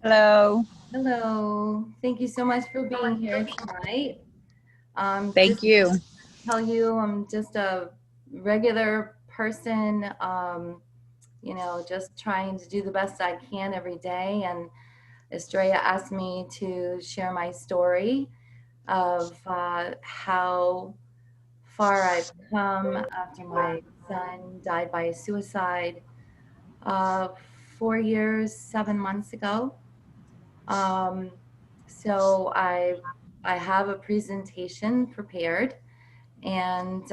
Hello. Hello. Thank you so much for being here tonight. Thank Just you. tell you, I'm just a regular person, just trying to do the best I can every day. And Estrella asked me to share my story of how far I've come after my son died by suicide uh, 4 years, 7 months ago. Um, so I have a presentation prepared and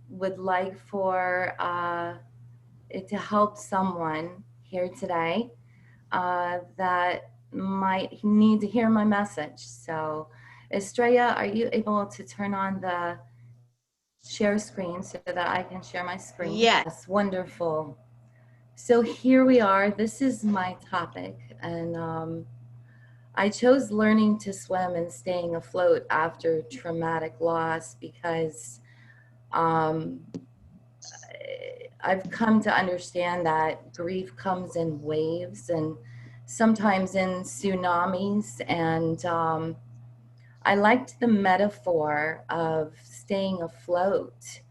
would like for it to help someone here today that might need to hear my message. So, Estrella, are you able to turn on the share screen so that I can share my screen? Yes. Yes, wonderful. So here we are. This is my topic, and I chose learning to swim and staying afloat after traumatic loss because um, I've come to understand that grief comes in waves and sometimes in tsunamis. And I liked the metaphor of staying afloat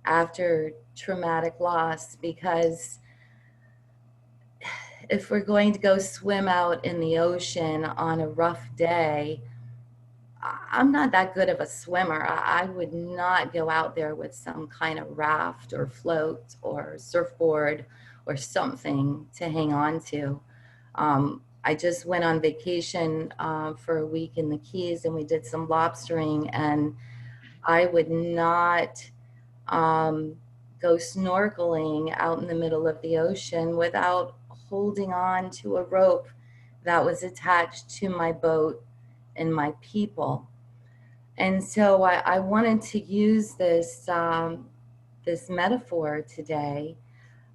after traumatic loss because if we're going to go swim out in the ocean on a rough day, I'm not that good of a swimmer. I would not go out there with some kind of raft or float or surfboard or something to hang on to. I just went on vacation for a week in the Keys and we did some lobstering, and I would not um, go snorkeling out in the middle of the ocean without holding on to a rope that was attached to my boat and my people. And so I wanted to use this metaphor today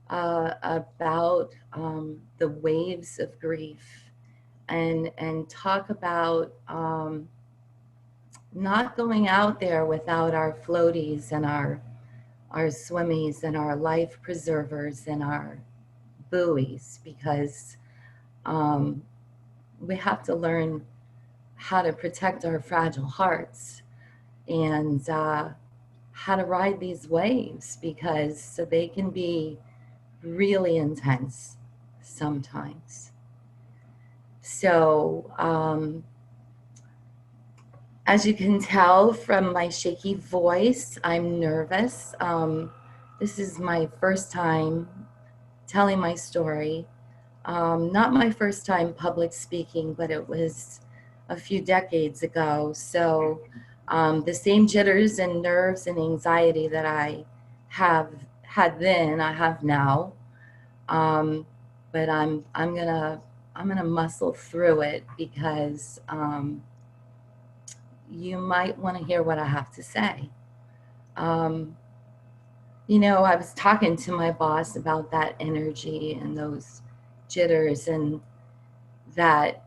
about the waves of grief, and talk about not going out there without our floaties and our swimmies and our life preservers and our buoys, because um, we have to learn how to protect our fragile hearts and how to ride these waves because they can be really intense sometimes. So, as you can tell from my shaky voice, I'm nervous. This is my first time telling my story. Not my first time public speaking, but it was a few decades ago. So the same jitters and nerves and anxiety that I have had then, I have now. Um, but I'm gonna muscle through it because you might want to hear what I have to say. Um, I was talking to my boss about that energy and those jitters and that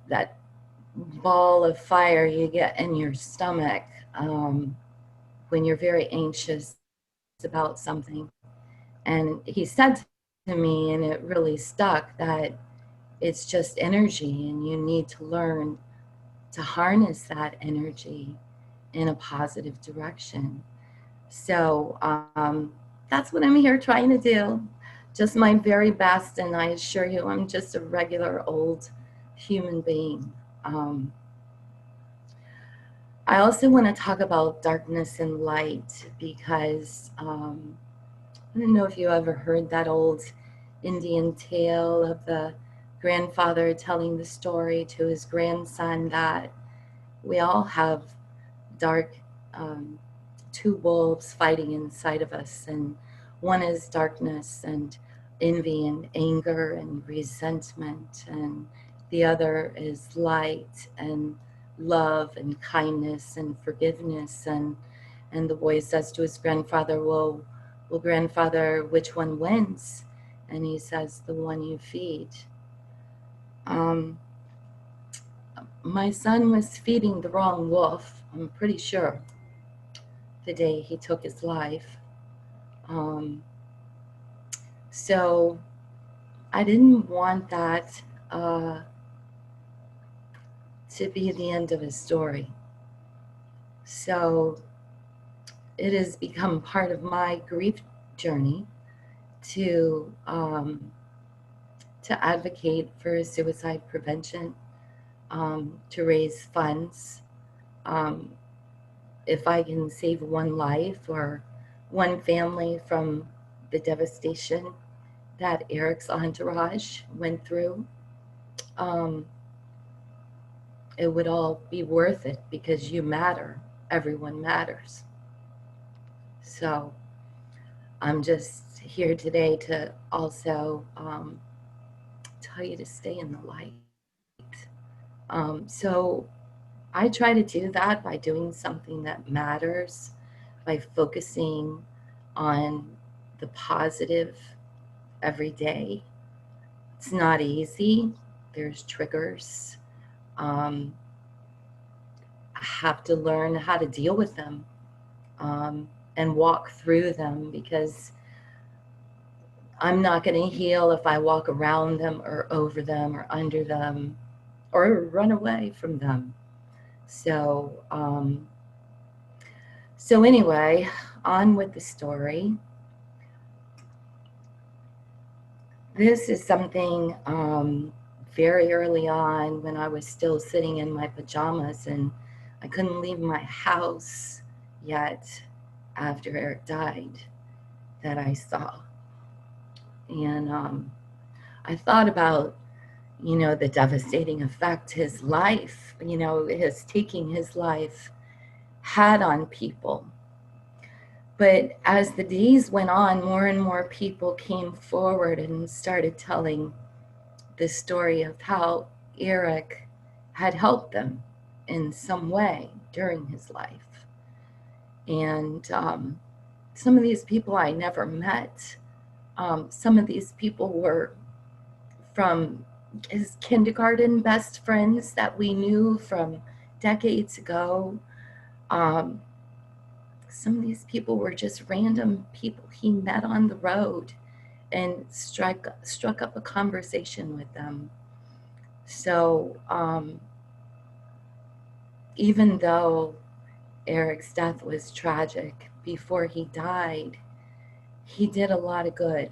ball of fire you get in your stomach when you're very anxious about something. And he said to me, and it really stuck, that it's just energy, and you need to learn to harness that energy in a positive direction. So that's what I'm here trying to do. Just my very best, and I assure you, I'm just a regular old human being. Um, I also want to talk about darkness and light because I don't know if you ever heard that old Indian tale of the grandfather telling the story to his grandson that we all have dark, um, two wolves fighting inside of us, and one is darkness and envy and anger and resentment, and the other is light and love and kindness and forgiveness. And the boy says to his grandfather, well, grandfather, which one wins? And he says, the one you feed. Um, my son was feeding the wrong wolf, I'm pretty sure, the day he took his life. Um, so I didn't want that uh, to be the end of his story. So it has become part of my grief journey to advocate for suicide prevention, to raise funds. Um, if I can save one life or one family from the devastation that Eric's entourage went through, um, it would all be worth it because you matter. Everyone matters. So I'm just here today to also tell you to stay in the light. So I try to do that by doing something that matters, by focusing on the positive every day. It's not easy. There's triggers. I have to learn how to deal with them, and walk through them, because I'm not going to heal if I walk around them or over them or under them or run away from them. So, so anyway, on with the story. This is something very early on when I was still sitting in my pajamas and I couldn't leave my house yet after Eric died, that I saw. And I thought about, the devastating effect his life, his taking his life had on people. But as the days went on, more and more people came forward and started telling the story of how Eric had helped them in some way during his life. And some of these people I never met. Some of these people were from his kindergarten best friends that we knew from decades ago. Some of these people were just random people he met on the road and struck up a conversation with them. So even though Eric's death was tragic, before he died, he did a lot of good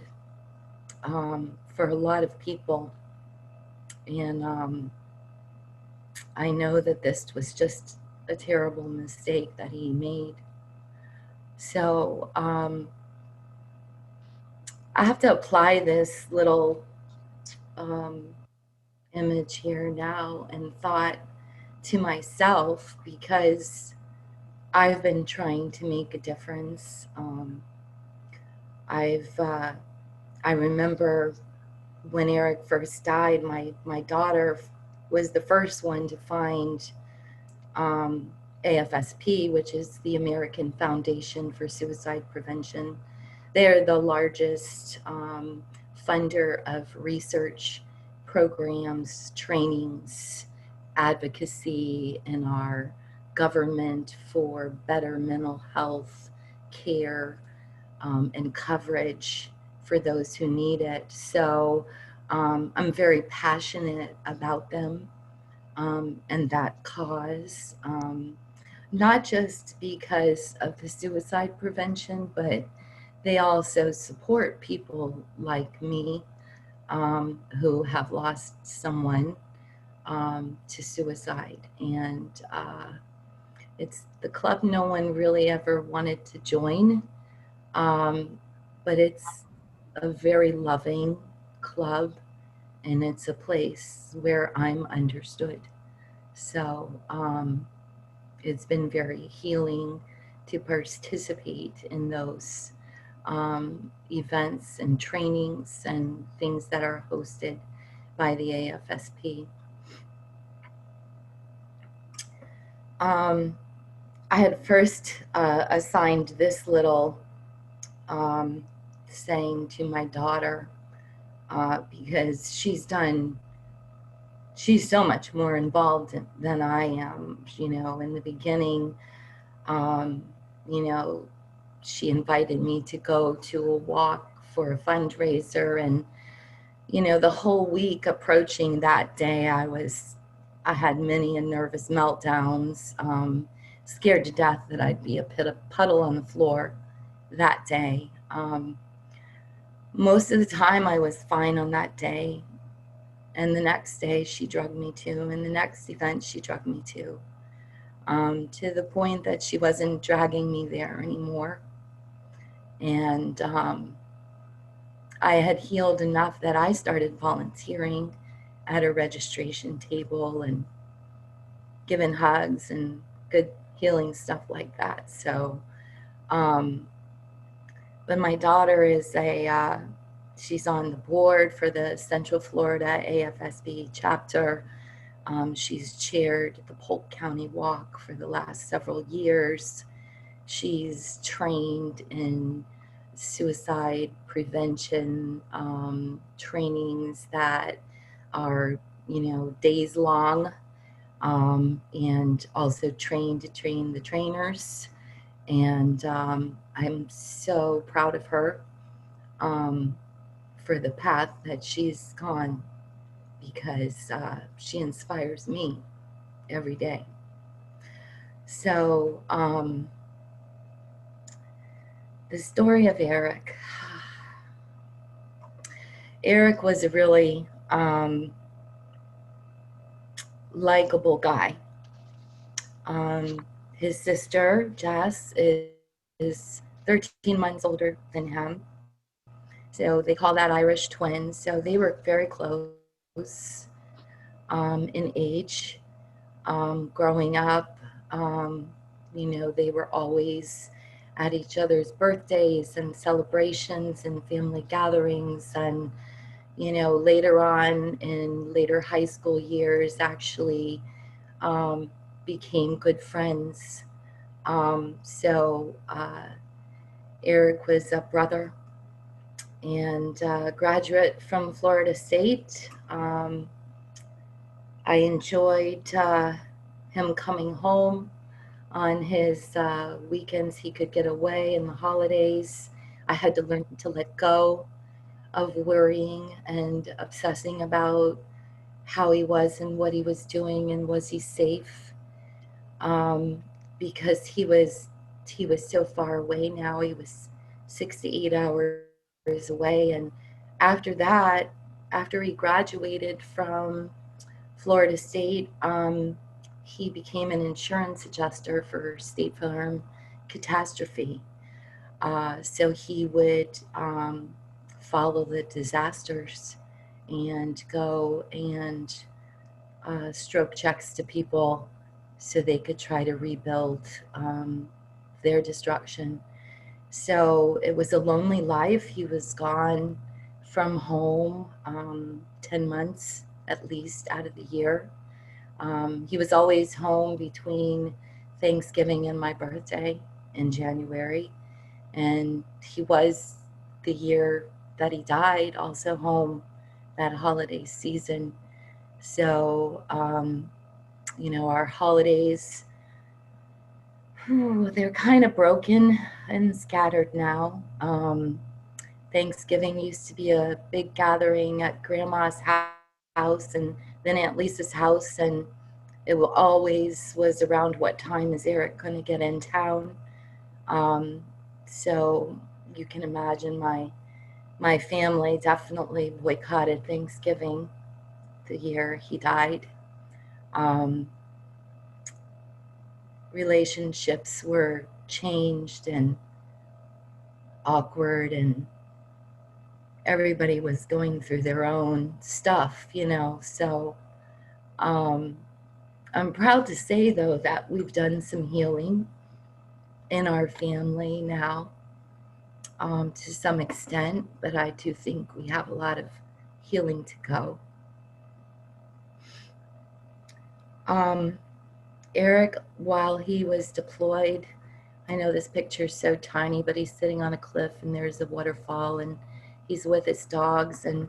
for a lot of people. And I know that this was just a terrible mistake that he made. So I have to apply this little image here now and thought to myself, because I've been trying to make a difference. I remember when Eric first died, my daughter was the first one to find AFSP, which is the American Foundation for Suicide Prevention. They're the largest funder of research programs, trainings, advocacy in our government for better mental health care and coverage for those who need it. So I'm very passionate about them and that cause, not just because of the suicide prevention, but they also support people like me who have lost someone to suicide. And it's the club no one really ever wanted to join, but it's a very loving club, and it's a place where I'm understood. So it's been very healing to participate in those events and trainings and things that are hosted by the AFSP. I had first assigned this little saying to my daughter because she's so much more involved than I am. In the beginning, she invited me to go to a walk for a fundraiser, and the whole week approaching that day, I was I had many and nervous meltdowns, scared to death that I'd be a puddle on the floor that day. Most of the time I was fine on that day. And the next day she drugged me to, and the next event she drugged me to the point that she wasn't dragging me there anymore. And I had healed enough that I started volunteering at a registration table and giving hugs and good healing stuff like that. So, but my daughter is she's on the board for the Central Florida AFSB chapter. She's chaired the Polk County Walk for the last several years. She's trained in suicide prevention trainings that are, days long, and also trained to train the trainers. And I'm so proud of her for the path that she's gone, because she inspires me every day. So the story of Eric. Eric was a really likable guy. His sister, Jess, is 13 months older than him. So they call that Irish twins. So they were very close in age. Growing up, they were always at each other's birthdays and celebrations and family gatherings. And, later on in later high school years, actually became good friends. Eric was a brother and graduate from Florida State. I enjoyed him coming home on his weekends. He could get away in the holidays. I had to learn to let go of worrying and obsessing about how he was and what he was doing and was he safe, because he was so far away now. He was 6 to 8 hours away. And after that, after he graduated from Florida State, he became an insurance adjuster for State Farm Catastrophe. So he would follow the disasters and go and stroke checks to people so they could try to rebuild their destruction. So it was a lonely life. He was gone from home 10 months at least out of the year. He was always home between Thanksgiving and my birthday in January. And he was, the year that he died, also home that holiday season. So, our holidays, they're kind of broken and scattered now. Thanksgiving used to be a big gathering at Grandma's house and then Aunt Lisa's house, and it always was around what time is Eric going to get in town. So you can imagine my family definitely boycotted Thanksgiving the year he died. Relationships were changed and awkward, and everybody was going through their own stuff, So I'm proud to say, though, that we've done some healing in our family now, to some extent, but I do think we have a lot of healing to go. Eric, while he was deployed, I know this picture is so tiny, but he's sitting on a cliff and there's a waterfall and he's with his dogs. And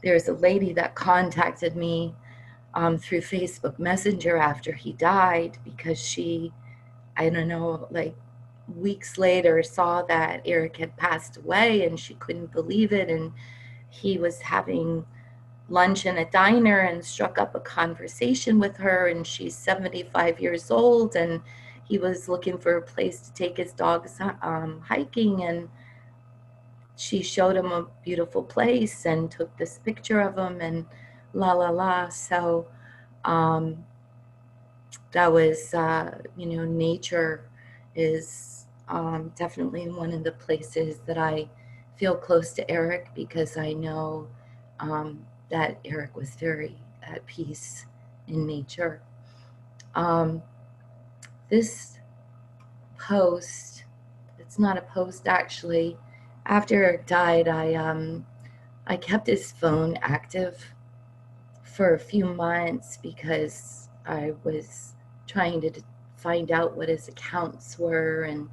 there's a lady that contacted me through Facebook Messenger after he died, because she, I don't know, like weeks later saw that Eric had passed away and she couldn't believe it. And he was having lunch in a diner and struck up a conversation with her, and she's 75 years old, and he was looking for a place to take his dogs hiking, and she showed him a beautiful place and took this picture of him, and la la la. So um, that was, nature is definitely one of the places that I feel close to Eric, because I know that Eric was very at peace in nature. Um, this post, it's not a post actually. After Eric died, I kept his phone active for a few months because I was trying to find out what his accounts were and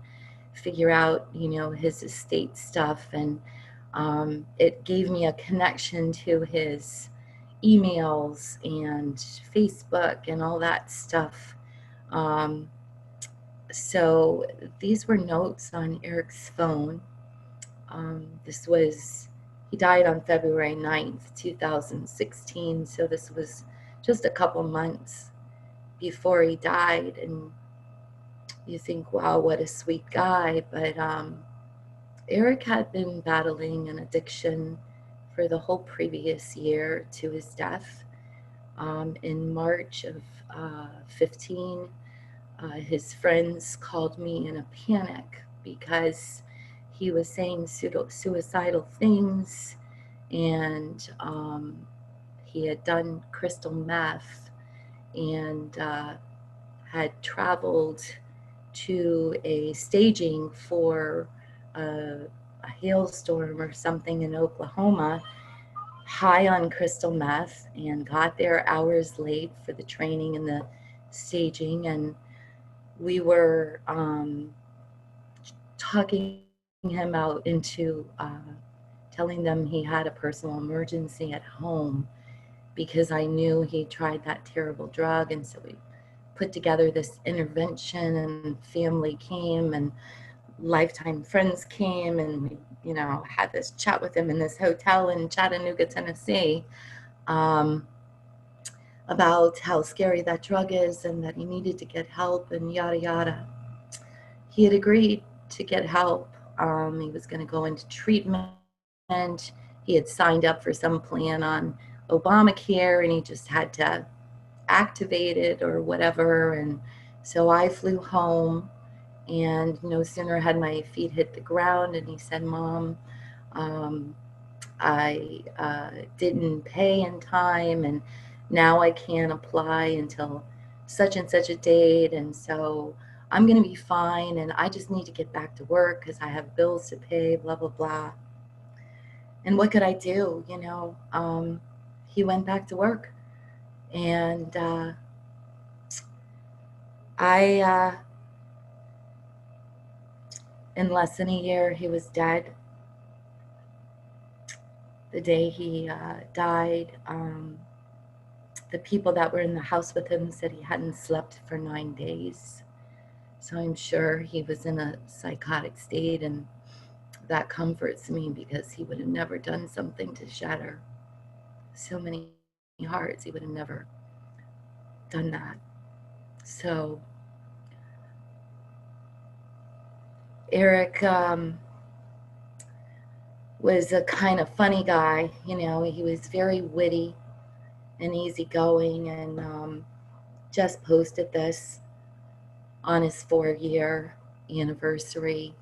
figure out, his estate stuff. And it gave me a connection to his emails and Facebook and all that stuff. Um, so these were notes on Eric's phone. He died on February 9th, 2016. So this was just a couple months before he died. And you think, wow, what a sweet guy. But Eric had been battling an addiction for the whole previous year to his death. In March of 15, his friends called me in a panic because he was saying suicidal things, and he had done crystal meth, and had traveled to a staging for a hailstorm or something in Oklahoma, high on crystal meth, and got there hours late for the training and the staging. And we were talking him out into telling them he had a personal emergency at home, because I knew he tried that terrible drug. And so we put together this intervention, and family came, and lifetime friends came, and we, had this chat with him in this hotel in Chattanooga, Tennessee, about how scary that drug is and that he needed to get help and yada yada. He had agreed to get help. He was going to go into treatment. He had signed up for some plan on Obamacare, and he just had to activate it or whatever. And so I flew home, and no sooner had my feet hit the ground, and he said, Mom, I didn't pay in time, and now I can't apply until such and such a date, and so I'm going to be fine, and I just need to get back to work because I have bills to pay, blah, blah, blah. And what could I do? He went back to work, and I, in less than a year, he was dead. The day he died, the people that were in the house with him said he hadn't slept for 9 days. So I'm sure he was in a psychotic state, and that comforts me because he would have never done something to shatter so many hearts. He would have never done that. So Eric was a kind of funny guy. He was very witty and easygoing, and just posted this on his 4-year anniversary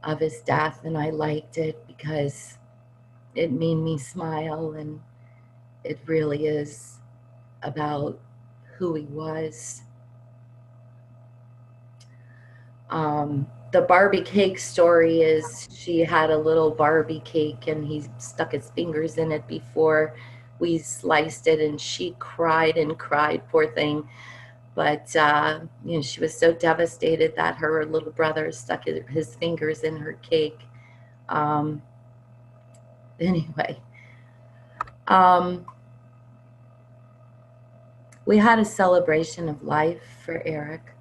of his death, and I liked it because it made me smile, and it really is about who he was. The Barbie cake story is she had a little Barbie cake, and he stuck his fingers in it before we sliced it, and she cried and cried, poor thing. But she was so devastated that her little brother stuck his fingers in her cake. Anyway, we had a celebration of life for Eric,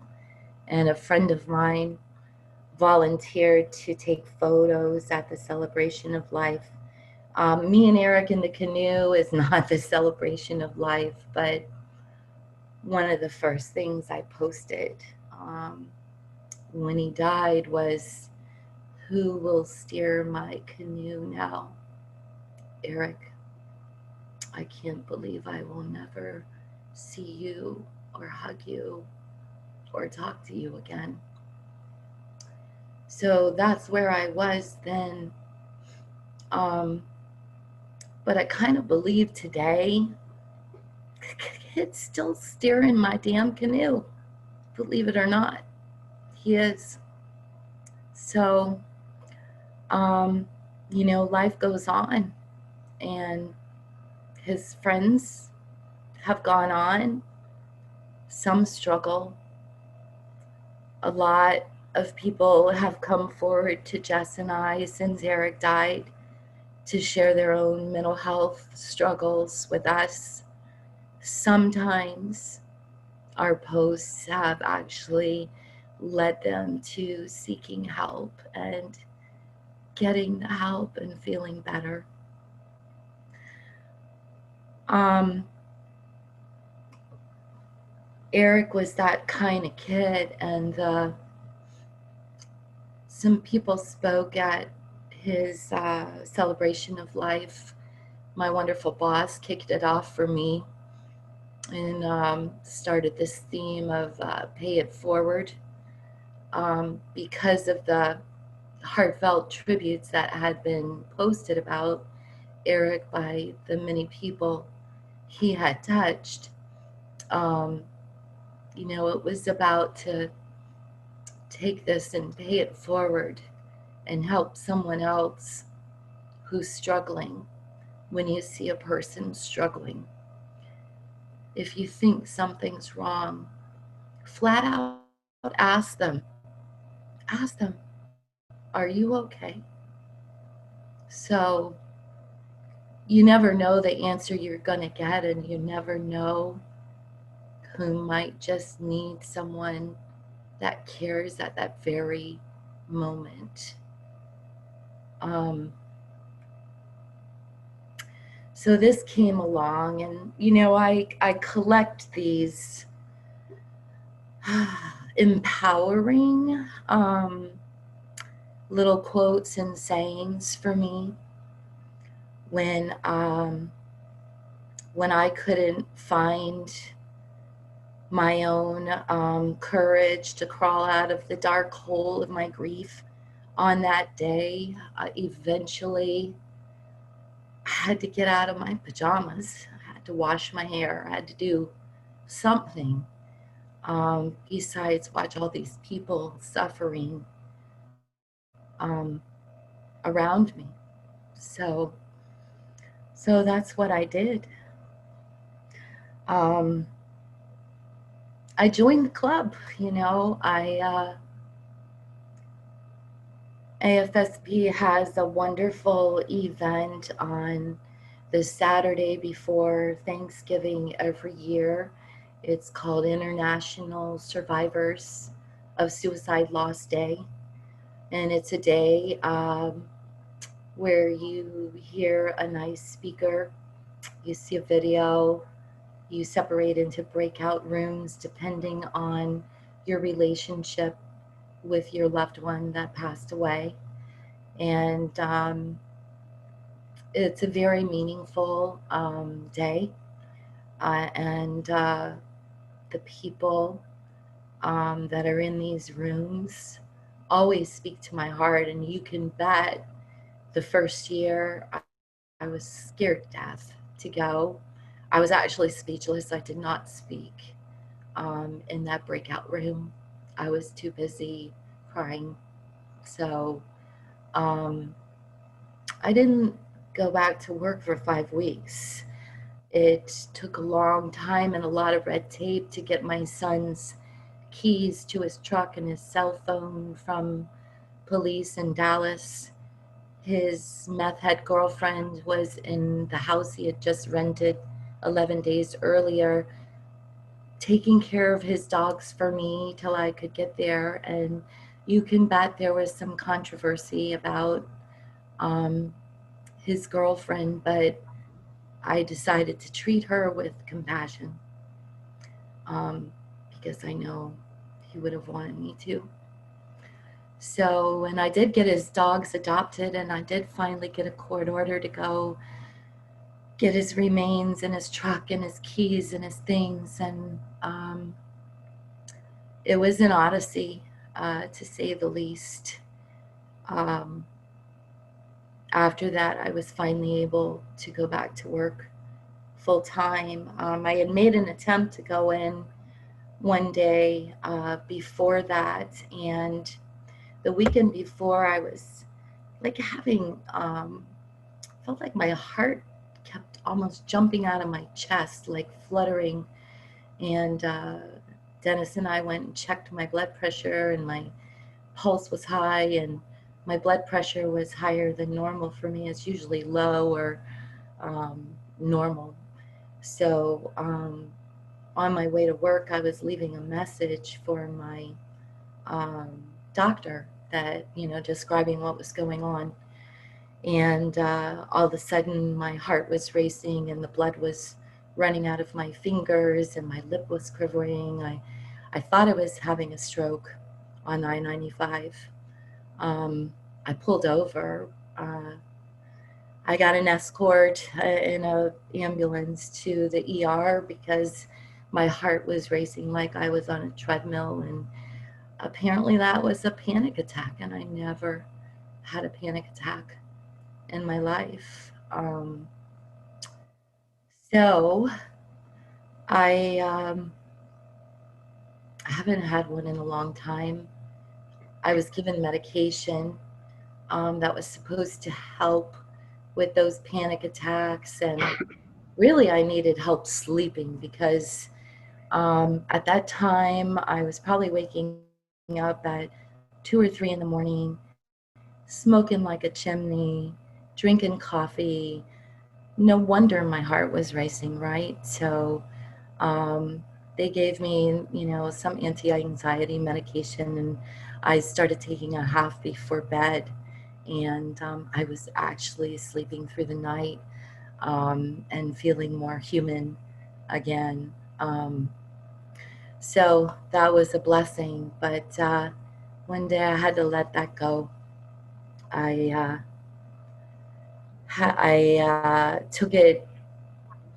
and a friend of mine volunteered to take photos at the celebration of life Me and Eric in the canoe is not the celebration of life, but one of the first things I posted um, when he died was, "Who will steer my canoe now? Eric, I can't believe I will never see you or hug you or talk to you again." So that's where I was then. Um, but I kind of believe today it's still steering my damn canoe, believe it or not. He is. So, um, life goes on, and his friends have gone on. Some struggle. A lot of people have come forward to Jess and I since Eric died to share their own mental health struggles with us. Sometimes our posts have actually led them to seeking help and getting the help and feeling better. Um, Eric was that kind of kid, and some people spoke at his celebration of life. My wonderful boss kicked it off for me and started this theme of pay it forward, because of the heartfelt tributes that had been posted about Eric by the many people he had touched. Um, it was about to take this and pay it forward and help someone else who's struggling. When you see a person struggling, if you think something's wrong, flat out ask them, are you okay? So you never know the answer you're going to get, and you never know who might just need someone that cares at that very moment. Um, so this came along, and I collect these empowering little quotes and sayings for me when I couldn't find my own courage to crawl out of the dark hole of my grief on that day. Eventually, I had to get out of my pajamas. I had to wash my hair. I had to do something besides watch all these people suffering um, around me. So, so that's what I did. Um, I joined the club. AFSP has a wonderful event on the Saturday before Thanksgiving every year. It's called International Survivors of Suicide Loss Day. And it's a day where you hear a nice speaker, you see a video, you separate into breakout rooms depending on your relationship with your loved one that passed away. And it's a very meaningful day. And the people that are in these rooms always speak to my heart. And you can bet the first year I was scared to death to go. I was actually speechless. I did not speak in that breakout room. I was too busy crying. So um, I didn't go back to work for 5 weeks. It took a long time and a lot of red tape to get my son's keys to his truck and his cell phone from police in Dallas. His meth head girlfriend was in the house he had just rented 11 days earlier, taking care of his dogs for me till I could get there. And you can bet there was some controversy about um, his girlfriend, but I decided to treat her with compassion, because I know he would have wanted me to. So, and I did get his dogs adopted, and I did finally get a court order to go get his remains and his truck and his keys and his things. And it was an odyssey, to say the least. Um, After that, I was finally able to go back to work full time. I had made an attempt to go in one day before that, and the weekend before, I was like having, felt like my heart kept almost jumping out of my chest, like fluttering. And Dennis and I went and checked my blood pressure, and my pulse was high, and my blood pressure was higher than normal for me. It's usually low or normal. So on my way to work, I was leaving a message for my doctor that, describing what was going on. And all of a sudden, my heart was racing, and the blood was running out of my fingers, and my lip was quivering. I thought I was having a stroke on I-95. I pulled over. I got an escort in an ambulance to the ER because my heart was racing like I was on a treadmill. And apparently that was a panic attack, and I never had a panic attack in my life. So I haven't had one in a long time. I was given medication that was supposed to help with those panic attacks, and really I needed help sleeping because at that time I was probably waking up at 2 or 3 in the morning, smoking like a chimney, drinking coffee. No wonder my heart was racing, right? So they gave me, some anti-anxiety medication, and I started taking a half before bed. And I was actually sleeping through the night, and feeling more human again. So that was a blessing. But one day I had to let that go. I took it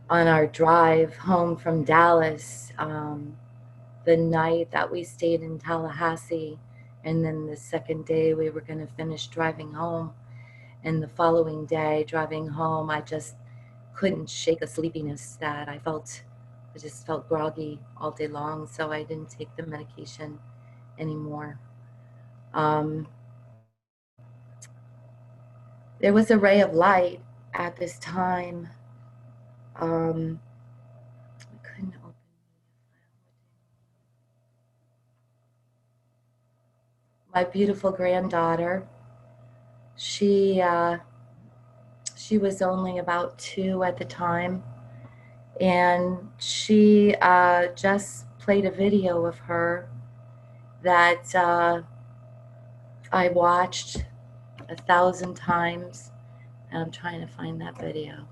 on our drive home from Dallas, the night that we stayed in Tallahassee. And then the second day we were going to finish driving home. And the following day, driving home, I just couldn't shake a sleepiness that I just felt groggy all day long. So I didn't take the medication anymore. There was a ray of light at this time. I couldn't open my beautiful granddaughter. She was only about 2 at the time, and she just played a video of her that I watched 1,000 times, and I'm trying to find that video.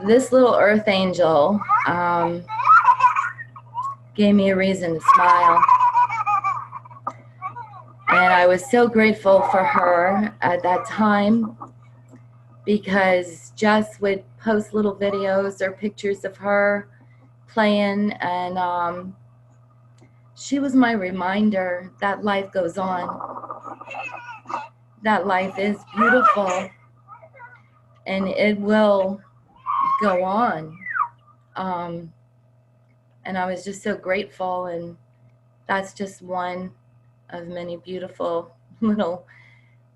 This little earth angel gave me a reason to smile. And I was so grateful for her at that time, because Jess would post little videos or pictures of her playing, and she was my reminder that life goes on, that life is beautiful, and it will go on. And I was just so grateful, and that's just one of many beautiful little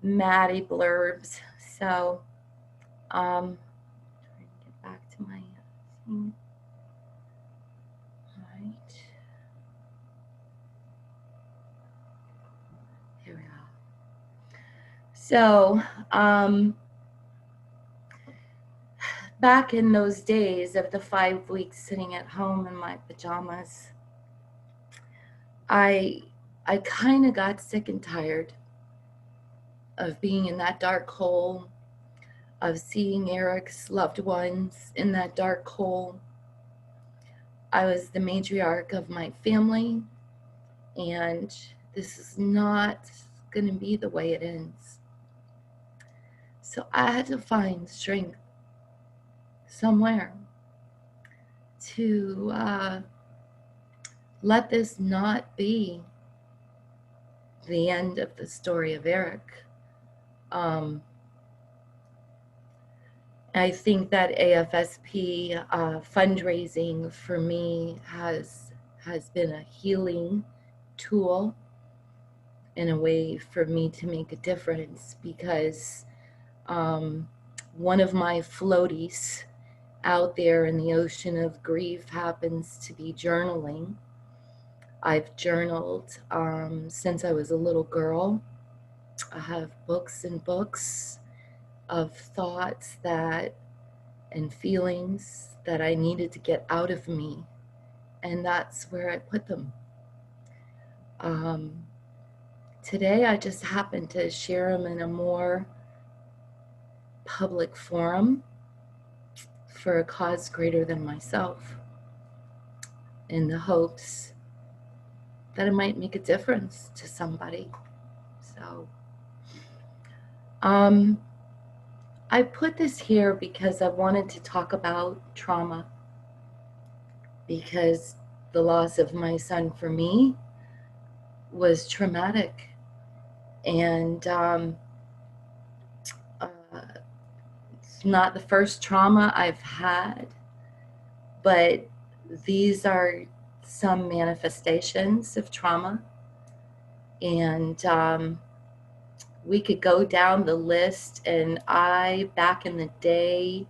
Maddie blurbs. So, trying to get back to my thing. All right. Here we are. So, back in those days of the 5 weeks sitting at home in my pajamas, I kind of got sick and tired of being in that dark hole, of seeing Eric's loved ones in that dark hole. I was the matriarch of my family, and this is not going to be the way it ends. So I had to find strength somewhere to let this not be the end of the story of Eric. I think that AFSP fundraising for me has been a healing tool in a way for me to make a difference, because one of my floaties out there in the ocean of grief happens to be journaling. I've journaled since I was a little girl. I have books and books of thoughts and feelings that I needed to get out of me, and that's where I put them. Today I just happened to share them in a more public forum for a cause greater than myself, in the hopes that it might make a difference to somebody. So I put this here because I wanted to talk about trauma, because the loss of my son for me was traumatic, and it's not the first trauma I've had, but these are some manifestations of trauma, and we could go down the list, and back in the day,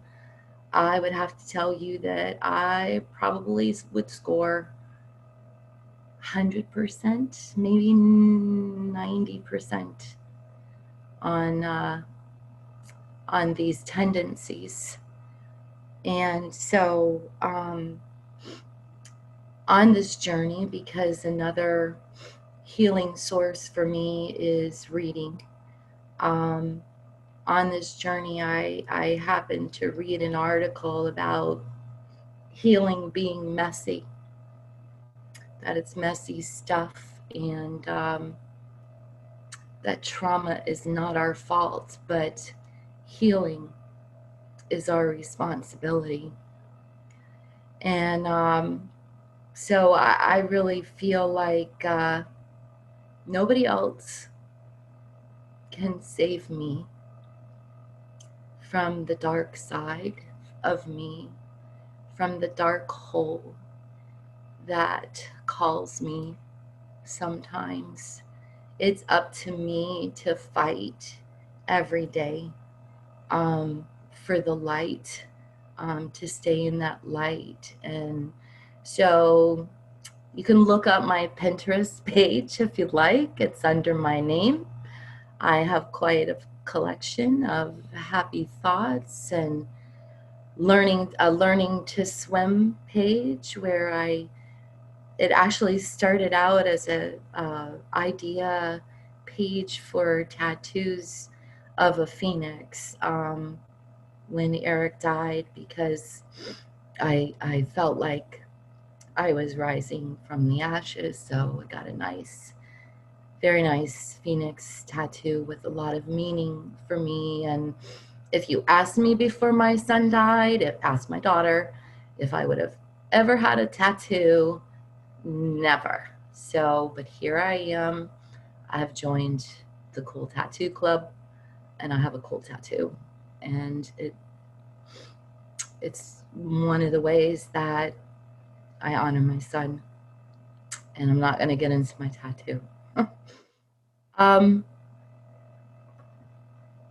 I would have to tell you that I probably would score 100%, maybe 90% on these tendencies. And so on this journey, because another healing source for me is reading, on this journey, I happened to read an article about healing being messy, that it's messy stuff, and that trauma is not our fault, but healing is our responsibility. And so I really feel like nobody else can save me from the dark side of me, from the dark hole that calls me sometimes. It's up to me to fight every day for the light, to stay in that light. And so you can look up my Pinterest page if you'd like. It's under my name. I have quite a collection of happy thoughts, and learning to swim page where it actually started out as a idea page for tattoos of a phoenix when Eric died, because I felt like I was rising from the ashes. So I got a very nice phoenix tattoo with a lot of meaning for me. And if you asked me before my son died, asked my daughter if I would have ever had a tattoo, never. So, but here I am. I have joined the Cool Tattoo Club, and I have a cool tattoo. And it's one of the ways that I honor my son. And I'm not going to get into my tattoo. Um,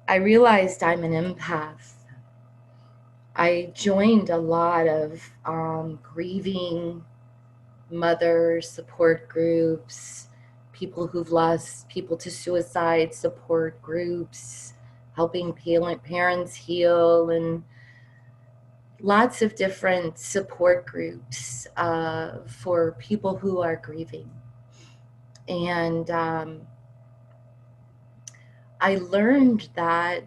I realized I'm an empath. I joined a lot of grieving mother support groups, people who've lost people to suicide support groups, helping parents heal, and lots of different support groups for people who are grieving. And I learned that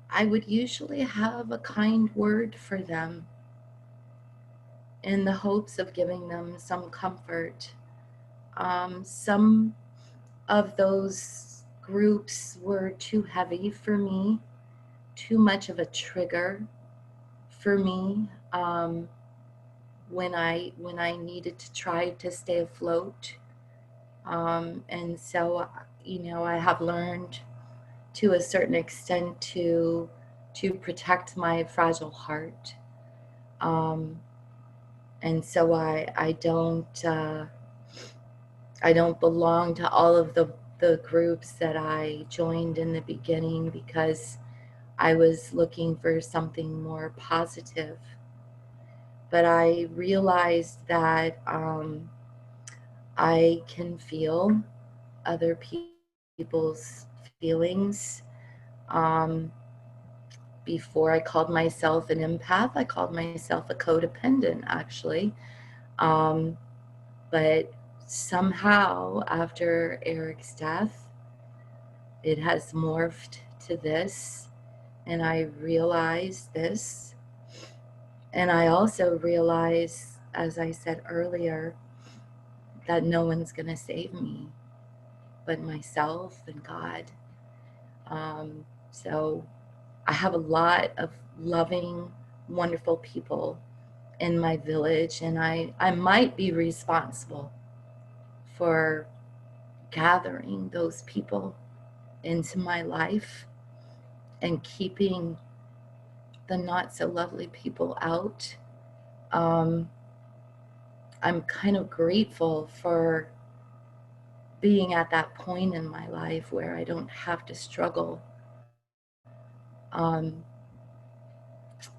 I would usually have a kind word for them in the hopes of giving them some comfort. Some of those groups were too heavy for me, too much of a trigger for me when I needed to try to stay afloat. And so, I have learned to a certain extent to protect my fragile heart. Um, and so I don't belong to all of the groups that I joined in the beginning because I was looking for something more positive. But I realized that I can feel other people's feelings. Um, Before I called myself an empath, I called myself a codependent, actually. Um, but somehow, after Eric's death, it has morphed to this, and I realized this. And I also realize, as I said earlier, that no one's going to save me but myself and God. So I have a lot of loving, wonderful people in my village, and I might be responsible for gathering those people into my life and keeping the not so lovely people out. Um, I'm kind of grateful for being at that point in my life where I don't have to struggle um,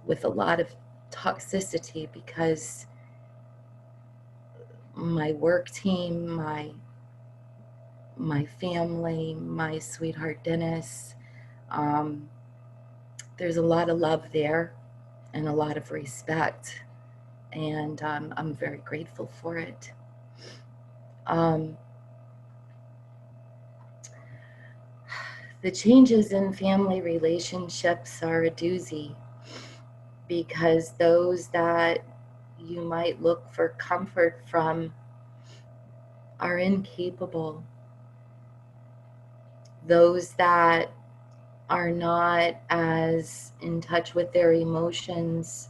with a lot of toxicity because my work team, my family, my sweetheart Dennis, um, there's a lot of love there and a lot of respect, and I'm very grateful for it. Um, the changes in family relationships are a doozy because those that you might look for comfort from are incapable. Those that are not as in touch with their emotions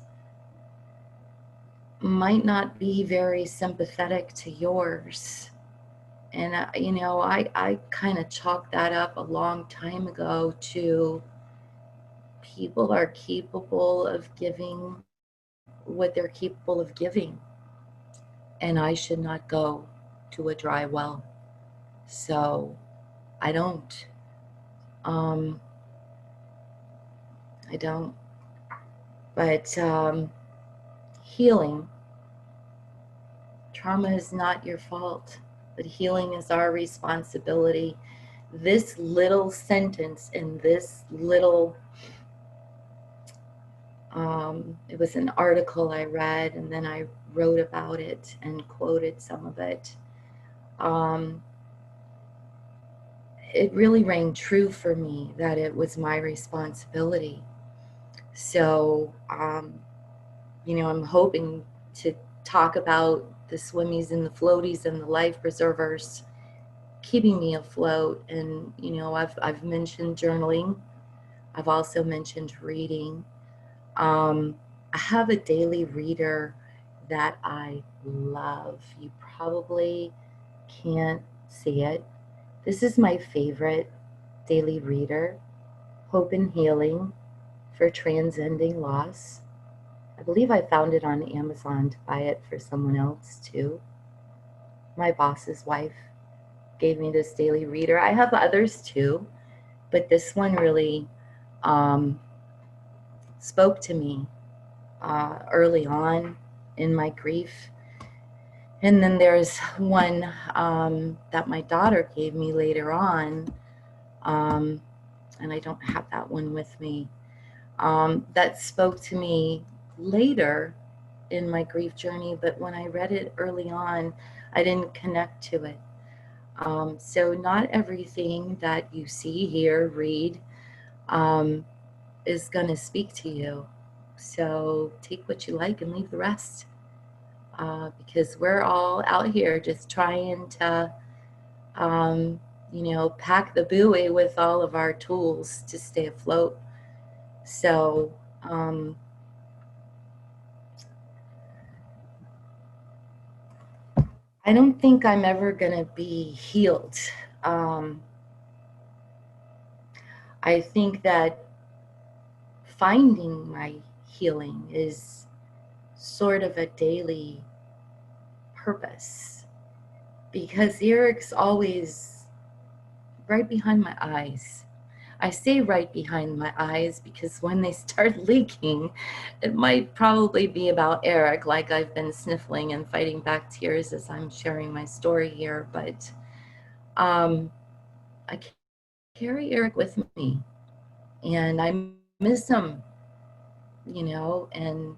might not be very sympathetic to yours. And, I kind of chalked that up a long time ago to people are capable of giving what they're capable of giving. And I should not go to a dry well. So I don't. Um, I don't. But healing, trauma is not your fault, but healing is our responsibility. This little sentence in this little, it was an article I read, and then I wrote about it and quoted some of it. Um, it really rang true for me that it was my responsibility. So, I'm hoping to talk about the swimmies and the floaties and the life preservers keeping me afloat. And, I've mentioned journaling. I've also mentioned reading. I have a daily reader that I love. You probably can't see it. This is my favorite daily reader, Hope and Healing for Transcending Loss. I believe I found it on Amazon to buy it for someone else too. My boss's wife. gave me this daily reader. I have others too, but this one really spoke to me early on in my grief. And then there's one that my daughter gave me later on, and I don't have that one with me, that spoke to me later in my grief journey, but when I read it early on, I didn't connect to it. So not everything that you see, hear, read is going to speak to you. So take what you like and leave the rest. Because we're all out here just trying to, pack the buoy with all of our tools to stay afloat. So, I don't think I'm ever going to be healed. Um, I think that finding my healing is sort of a daily purpose because Eric's always right behind my eyes. I say right behind my eyes because when they start leaking, it might probably be about Eric, like I've been sniffling and fighting back tears as I'm sharing my story here. But I carry Eric with me and I miss him, and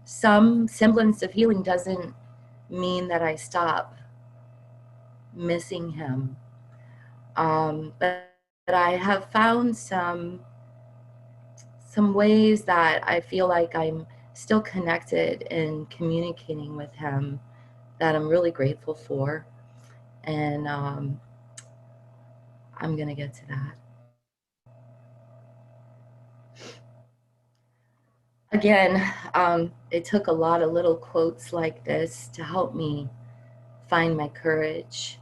some semblance of healing doesn't mean that I stop missing him. But I have found some ways that I feel like I'm still connected and communicating with him that I'm really grateful for. And I'm going to get to that. Again, it took a lot of little quotes like this to help me find my courage,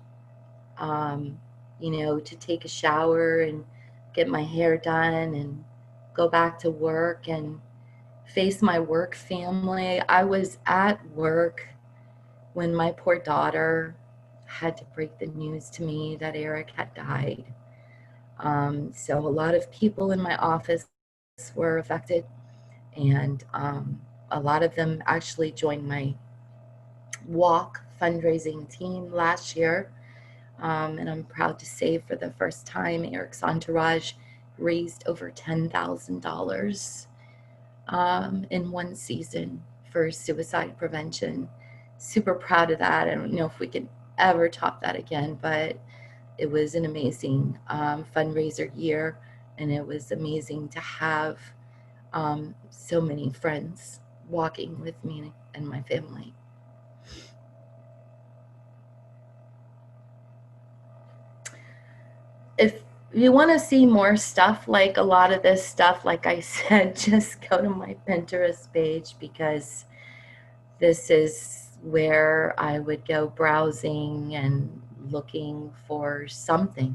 to take a shower and get my hair done and go back to work and face my work family. I was at work when my poor daughter had to break the news to me that Eric had died. So a lot of people in my office were affected, and a lot of them actually joined my walk fundraising team last year. And I'm proud to say for the first time, Eric's entourage raised over $10,000 in one season for suicide prevention. Super proud of that. I don't know if we can ever top that again, but it was an amazing fundraiser year, and it was amazing to have so many friends walking with me and my family. If you want to see more stuff like a lot of this stuff, like I said, just go to my Pinterest page because this is where I would go browsing and looking for something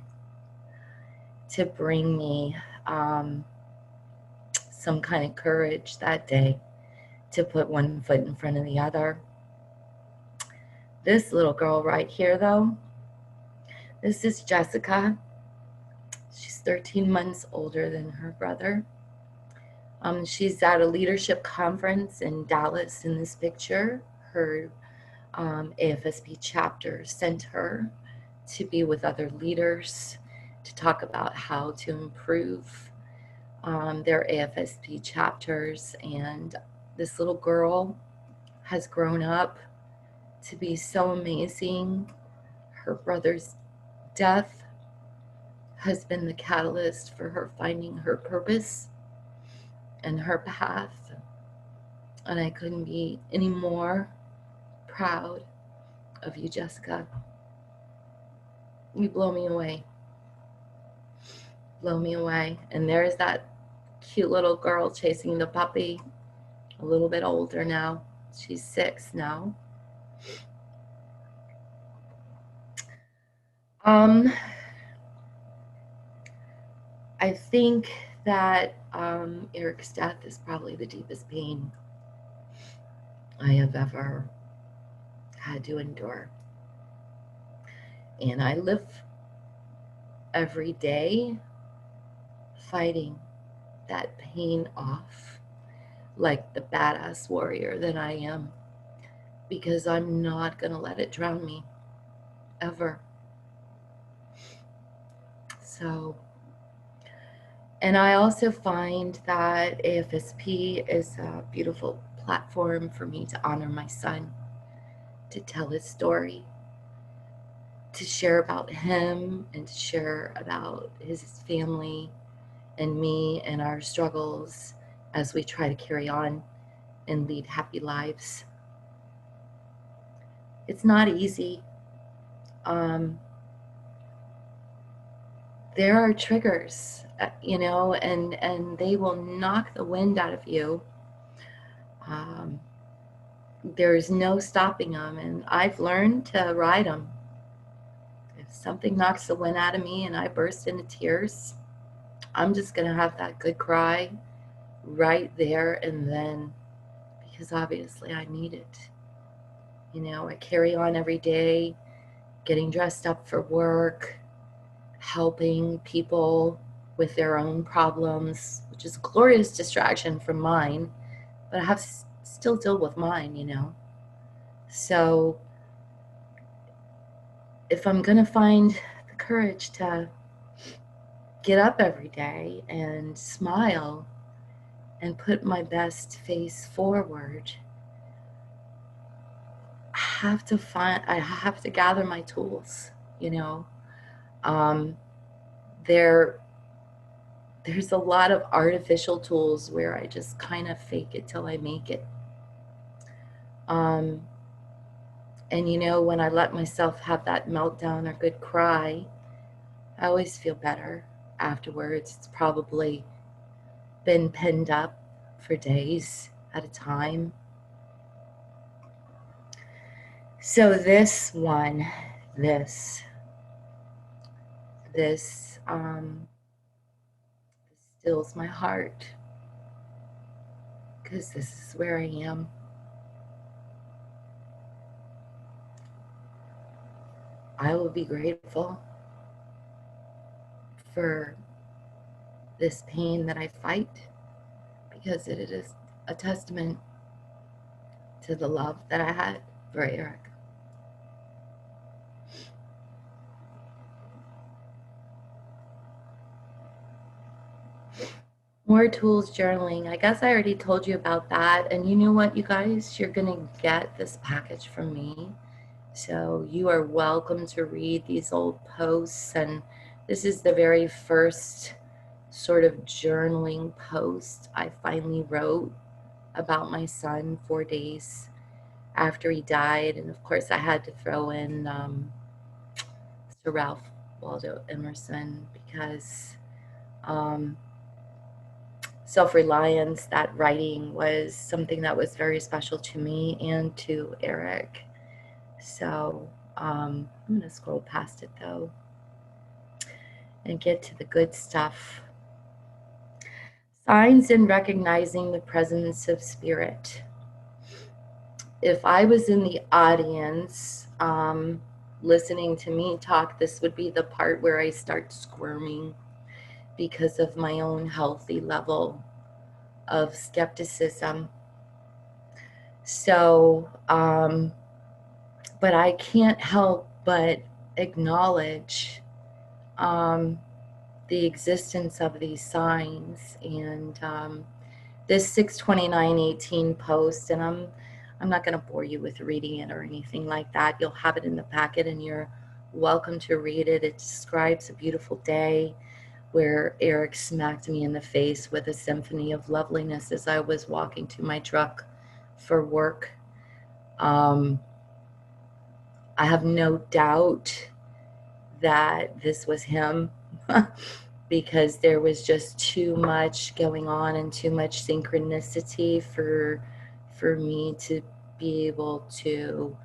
to bring me some kind of courage that day to put one foot in front of the other. This little girl right here, though, this is Jessica. She's 13 months older than her brother. She's at a leadership conference in Dallas in this picture. Her AFSP chapter sent her to be with other leaders to talk about how to improve their AFSP chapters. And this little girl has grown up to be so amazing. Her brother's death has been the catalyst for her finding her purpose and her path. And I couldn't be any more proud of you, Jessica. You blow me away. Blow me away. And there's that cute little girl chasing the puppy, a little bit older now. She's 6 now. I think that Eric's death is probably the deepest pain I have ever had to endure. And I live every day fighting that pain off like the badass warrior that I am, because I'm not going to let it drown me ever. So, and I also find that AFSP is a beautiful platform for me to honor my son, to tell his story, to share about him, and to share about his family and me and our struggles as we try to carry on and lead happy lives. It's not easy. Um, there are triggers, and they will knock the wind out of you. Um, there's no stopping them, and I've learned to ride them. If something knocks the wind out of me and I burst into tears, I'm just gonna have that good cry right there and then, because obviously I need it. I carry on every day, getting dressed up for work, helping people with their own problems, which is a glorious distraction from mine, but I have still deal with mine. So if I'm going to find the courage to get up every day and smile and put my best face forward, I have to gather my tools, you know. Um, there there's a lot of artificial tools where I just kind of fake it till I make it. Um, and when I let myself have that meltdown or good cry, I always feel better afterwards. It's probably been pinned up for days at a time. So this this stills my heart, because this is where I am. I will be grateful for this pain that I fight, because it is a testament to the love that I had for Eric. More tools journaling. I guess I already told you about that. And you know what, you guys? You're going to get this package from me. So you are welcome to read these old posts. And this is the very first sort of journaling post I finally wrote about my son 4 days after he died. And of course, I had to throw in Sir Ralph Waldo Emerson, because self-reliance, that writing was something that was very special to me and to Eric. So I'm going to scroll past it though and get to the good stuff. Signs in recognizing the presence of spirit. If I was in the audience listening to me talk, this would be the part where I start squirming because of my own healthy level of skepticism. So, but I can't help but acknowledge the existence of these signs. And this 6/29/18 post, and I'm not going to bore you with reading it or anything like that. You'll have it in the packet, and you're welcome to read it. It describes a beautiful day where Eric smacked me in the face with a symphony of loveliness as I was walking to my truck for work. I have no doubt that this was him because there was just too much going on and too much synchronicity for me to be able to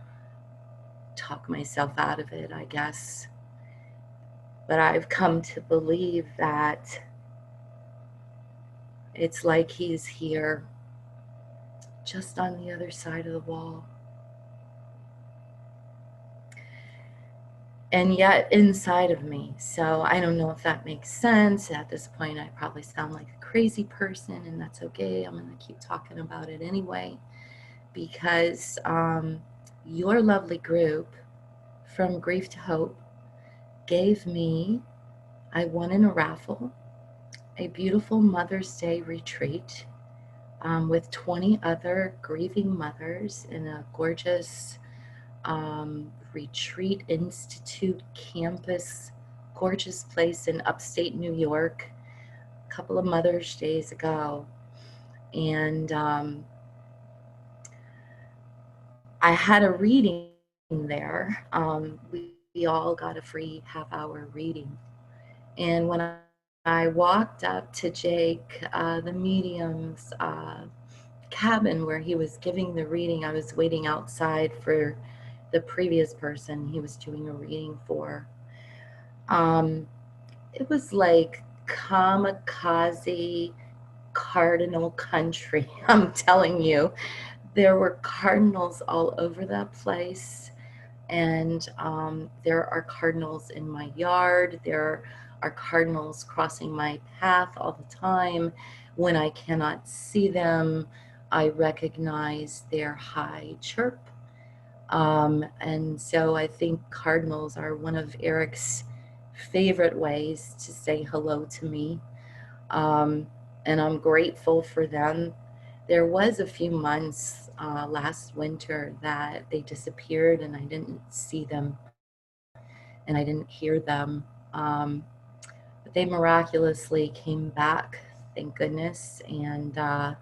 talk myself out of it, I guess. But I've come to believe that it's like he's here, just on the other side of the wall. and yet inside of me. So I don't know if that makes sense. At this point, I probably sound like a crazy person, and that's okay. I'm going to keep talking about it anyway, because your lovely group, From Grief to Hope, gave me, I won in a raffle, a beautiful Mother's Day retreat with 20 other grieving mothers in a gorgeous Retreat Institute campus, gorgeous place in upstate New York, a couple of Mother's Days ago. And I had a reading there. We all got a free half-hour reading. And when I walked up to Jake, the medium's cabin where he was giving the reading, I was waiting outside for the previous person he was doing a reading for. It was like kamikaze cardinal country. I'm telling you, there were cardinals all over that place, and there are cardinals in my yard. There are cardinals crossing my path all the time. When I cannot see them, I recognize their high chirp. And so I think cardinals are one of Eric's favorite ways to say hello to me. Um, and I'm grateful for them. There was a few months last winter that they disappeared and I didn't see them and I didn't hear them. But they miraculously came back, thank goodness. And uh,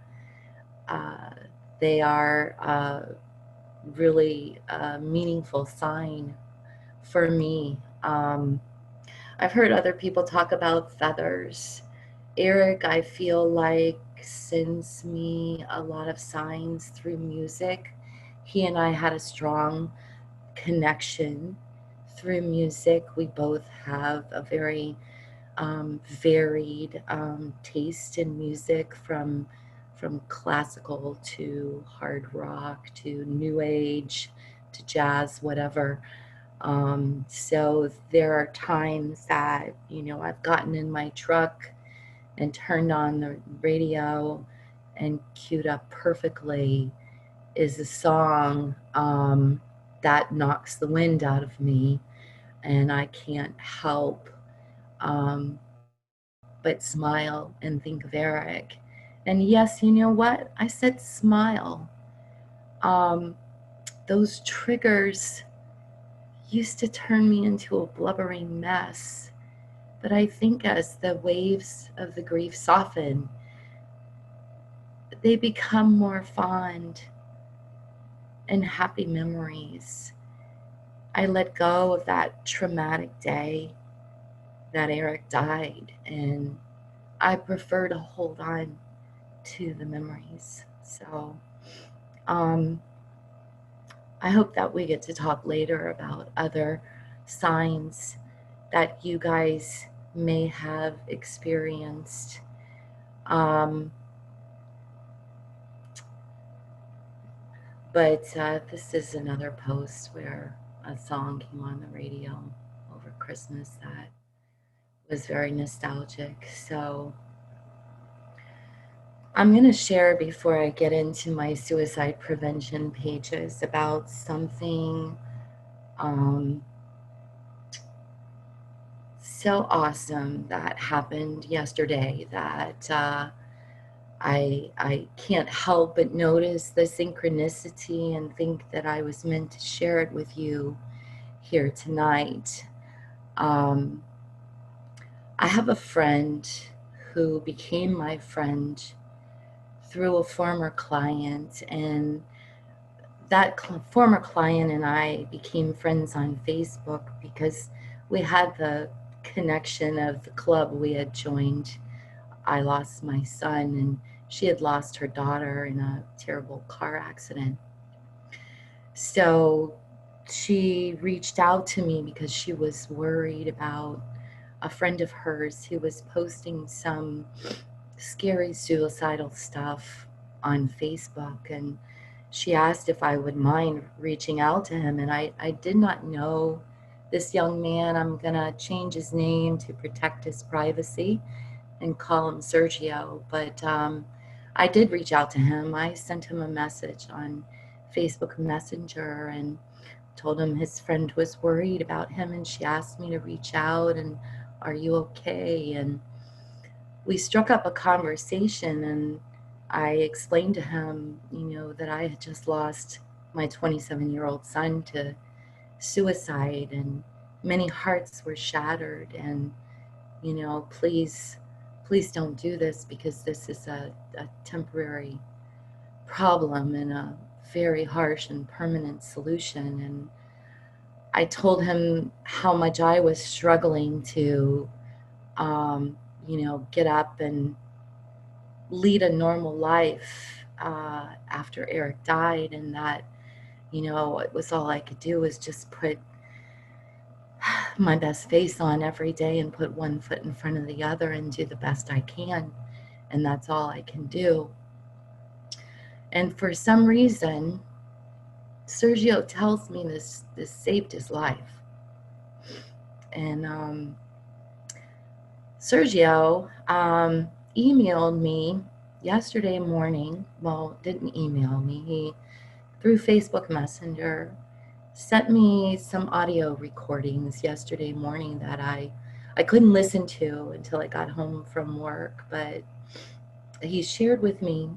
they are really a meaningful sign for me. I've heard other people talk about feathers. Eric, I feel like, sends me a lot of signs through music. He and I had a strong connection through music. We both have a very varied taste in music, from classical to hard rock to new age to jazz, whatever. So there are times that, I've gotten in my truck and turned on the radio and queued up perfectly is a song that knocks the wind out of me, and I can't help um, but smile and think of Eric. And yes, you know what? I said smile. Um, those triggers used to turn me into a blubbering mess. But I think as the waves of the grief soften, they become more fond and happy memories. I let go of that traumatic day that Eric died, and I prefer to hold on to the memories. So, um, I hope that we get to talk later about other signs that you guys may have experienced. Um, but this is another post where a song came on the radio over Christmas that was very nostalgic. So I'm going to share before I get into my suicide prevention pages about something so awesome that happened yesterday that I can't help but notice the synchronicity and think that I was meant to share it with you here tonight. Um, I have a friend who became my friend through a former client, and that former client and I became friends on Facebook because we had the connection of the club we had joined. I lost my son, and she had lost her daughter in a terrible car accident. So she reached out to me because she was worried about a friend of hers who was posting some scary suicidal stuff on Facebook, and she asked if I would mind reaching out to him. And I did not know this young man, I'm going to change his name to protect his privacy and call him Sergio. But I did reach out to him. I sent him a message on Facebook Messenger and told him his friend was worried about him, and she asked me to reach out and, are you okay? And we struck up a conversation, and I explained to him, that I had just lost my 27-year-old son to suicide, and many hearts were shattered, and please don't do this, because this is a temporary problem and a very harsh and permanent solution. And I told him how much I was struggling to get up and lead a normal life after Eric died, and that it was all I could do was just put my best face on every day and put one foot in front of the other and do the best I can, and that's all I can do. And for some reason, Sergio tells me this saved his life. And Sergio emailed me yesterday morning. Well, didn't email me. He, through Facebook Messenger, sent me some audio recordings yesterday morning that I couldn't listen to until I got home from work. But he shared with me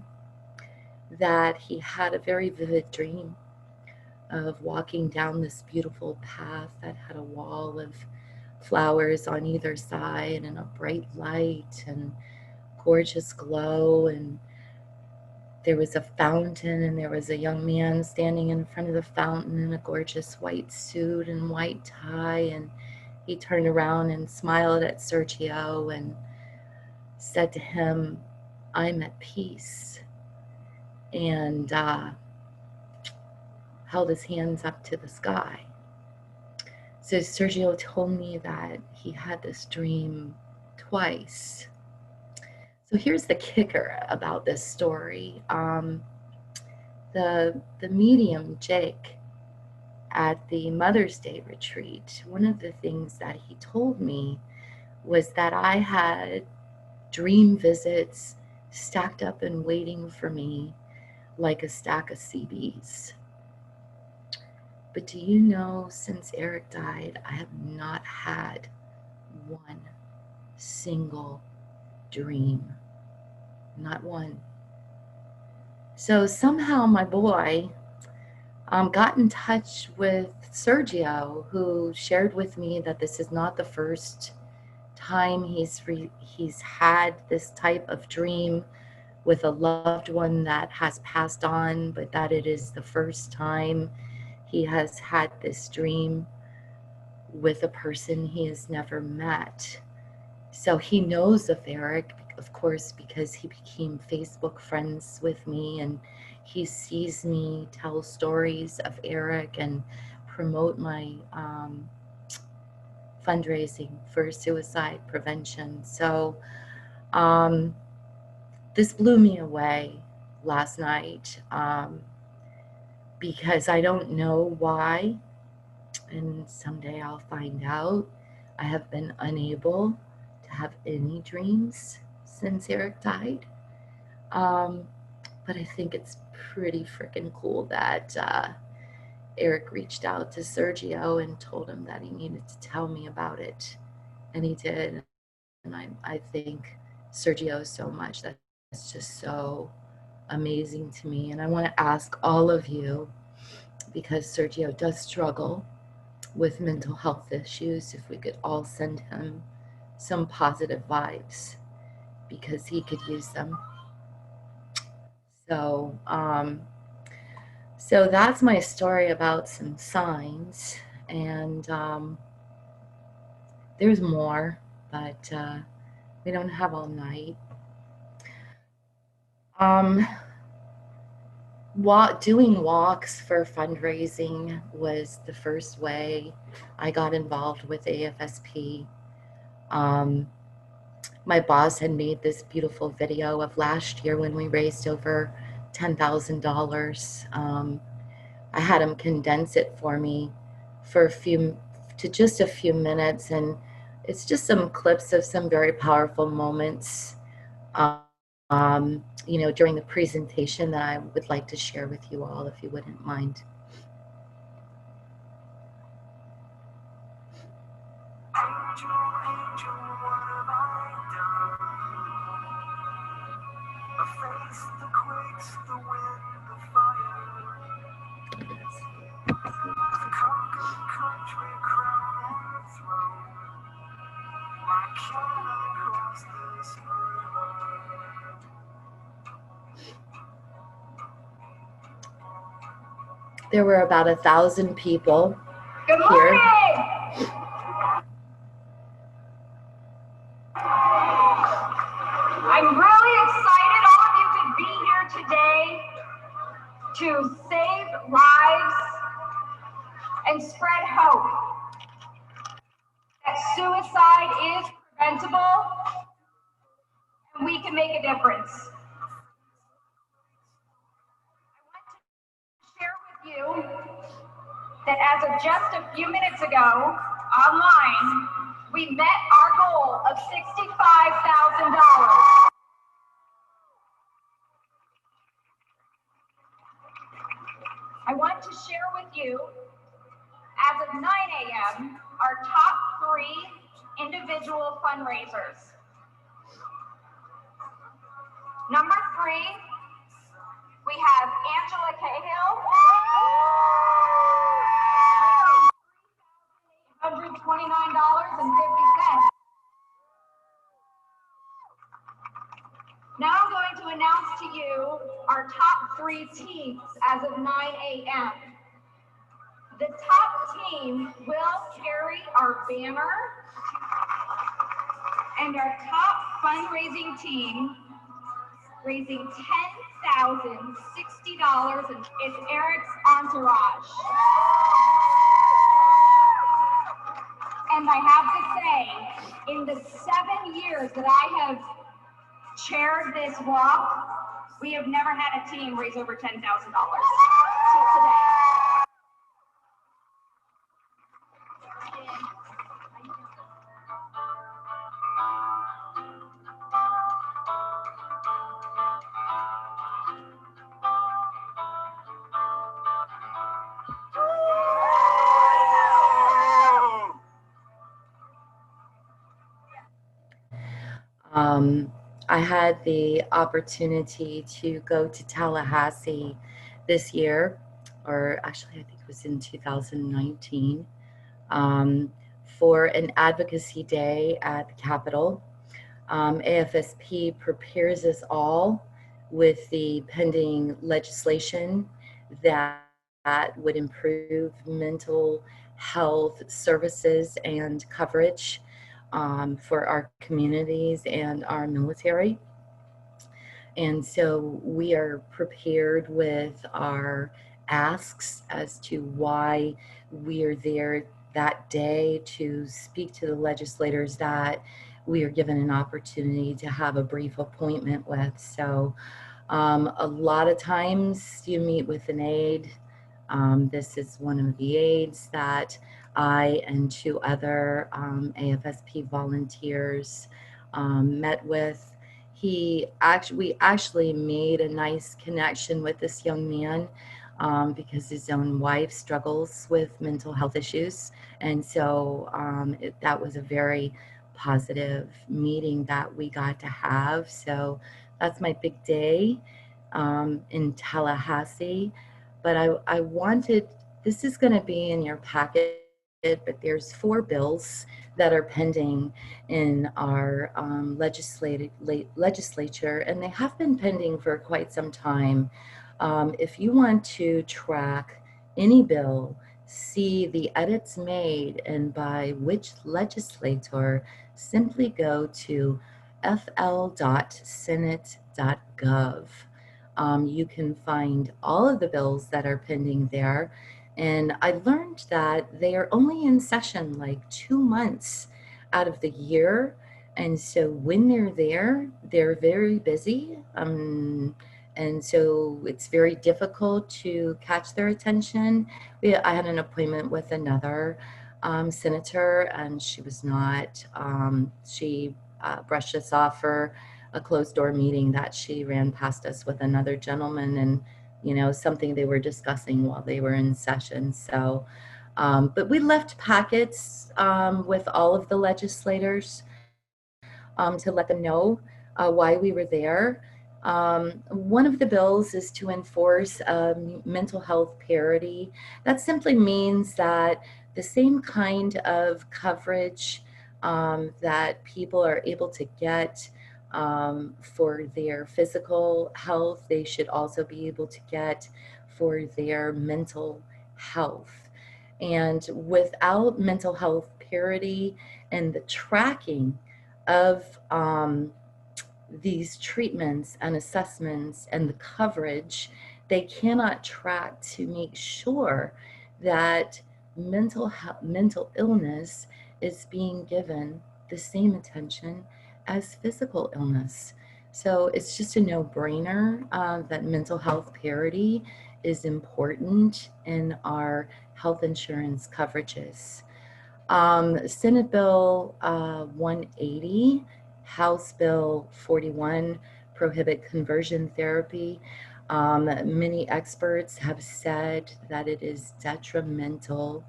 that he had a very vivid dream of walking down this beautiful path that had a wall of flowers on either side and a bright light and gorgeous glow, and there was a fountain, and there was a young man standing in front of the fountain in a gorgeous white suit and white tie, and he turned around and smiled at Sergio and said to him, "I'm at peace," and held his hands up to the sky. So Sergio told me that he had this dream twice. So here's the kicker about this story. The medium, Jake, at the Mother's Day retreat, one of the things that he told me was that I had dream visits stacked up and waiting for me like a stack of CBs. But do you know, since Eric died, I have not had one single dream. Not one. So somehow my boy got in touch with Sergio, who shared with me that this is not the first time he's had this type of dream with a loved one that has passed on, but that it is the first time he has had this dream with a person he has never met. So he knows of Eric, of course, because he became Facebook friends with me, and he sees me tell stories of Eric and promote my fundraising for suicide prevention. So this blew me away last night because I don't know why, and someday I'll find out. I have been unable to have any dreams since Eric died. But I think it's pretty freaking cool that Eric reached out to Sergio and told him that he needed to tell me about it. And he did. And I thank Sergio so much. That's just so amazing to me. And I want to ask all of you, because Sergio does struggle with mental health issues, if we could all send him some positive vibes, because he could use them. So, so that's my story about some signs, and there's more, but we don't have all night. Doing walks for fundraising was the first way I got involved with AFSP. My boss had made this beautiful video of last year when we raised over $10,000. I had him condense it for me for a few to just a few minutes, and it's just some clips of some very powerful moments, during the presentation that I would like to share with you all, if you wouldn't mind. Angel, angel, what have I done? A face that quakes, the wind, the fire. The conquered country, crown and throne. Why can't I cross this river? There were about 1,000 people Good here. morning! I'm really excited all of you could be here today to save lives and spread hope that suicide is preventable and we can make a difference. I want to share with you that as of just a few minutes ago, online, we met our goal of $65,000. I want to share with you, as of 9 a.m., our top 3 individual fundraisers. Number 3, we have Angela Cahill, $129.50. Now I'm going to announce to you our top 3 teams as of 9 a.m. The top team will carry our banner, and our top fundraising team, raising $10,060, and it's Eric's Entourage. And I have to say, in the 7 years that I have chaired this walk, we have never had a team raise over $10,000 till today. I had the opportunity to go to Tallahassee this year, or actually I think it was in 2019, for an advocacy day at the Capitol. AFSP prepares us all with the pending legislation that would improve mental health services and coverage for our communities and our military. And so we are prepared with our asks as to why we are there that day to speak to the legislators that we are given an opportunity to have a brief appointment with. So a lot of times you meet with an aide. This is one of the aides that I and 2 other AFSP volunteers met with. We actually made a nice connection with this young man because his own wife struggles with mental health issues. And so that was a very positive meeting that we got to have. So that's my big day in Tallahassee. But I wanted, this is going to be in your packet, but there's 4 bills that are pending in our legislature, and they have been pending for quite some time. If you want to track any bill, see the edits made and by which legislator, simply go to fl.senate.gov. You can find all of the bills that are pending there. And I learned that they are only in session like 2 months out of the year. And so when they're there, they're very busy. And so it's very difficult to catch their attention. I had an appointment with another senator, and she was not. She brushed us off for a closed door meeting that she ran past us with another gentleman, and something they were discussing while they were in session. So, but we left packets with all of the legislators to let them know why we were there. One of the bills is to enforce mental health parity. That simply means that the same kind of coverage that people are able to get for their physical health, they should also be able to get for their mental health. And without mental health parity and the tracking of these treatments and assessments and the coverage, they cannot track to make sure that mental illness is being given the same attention as physical illness. So it's just a no-brainer that mental health parity is important in our health insurance coverages. Senate Bill 180, House Bill 41 prohibit conversion therapy. Many experts have said that it is detrimental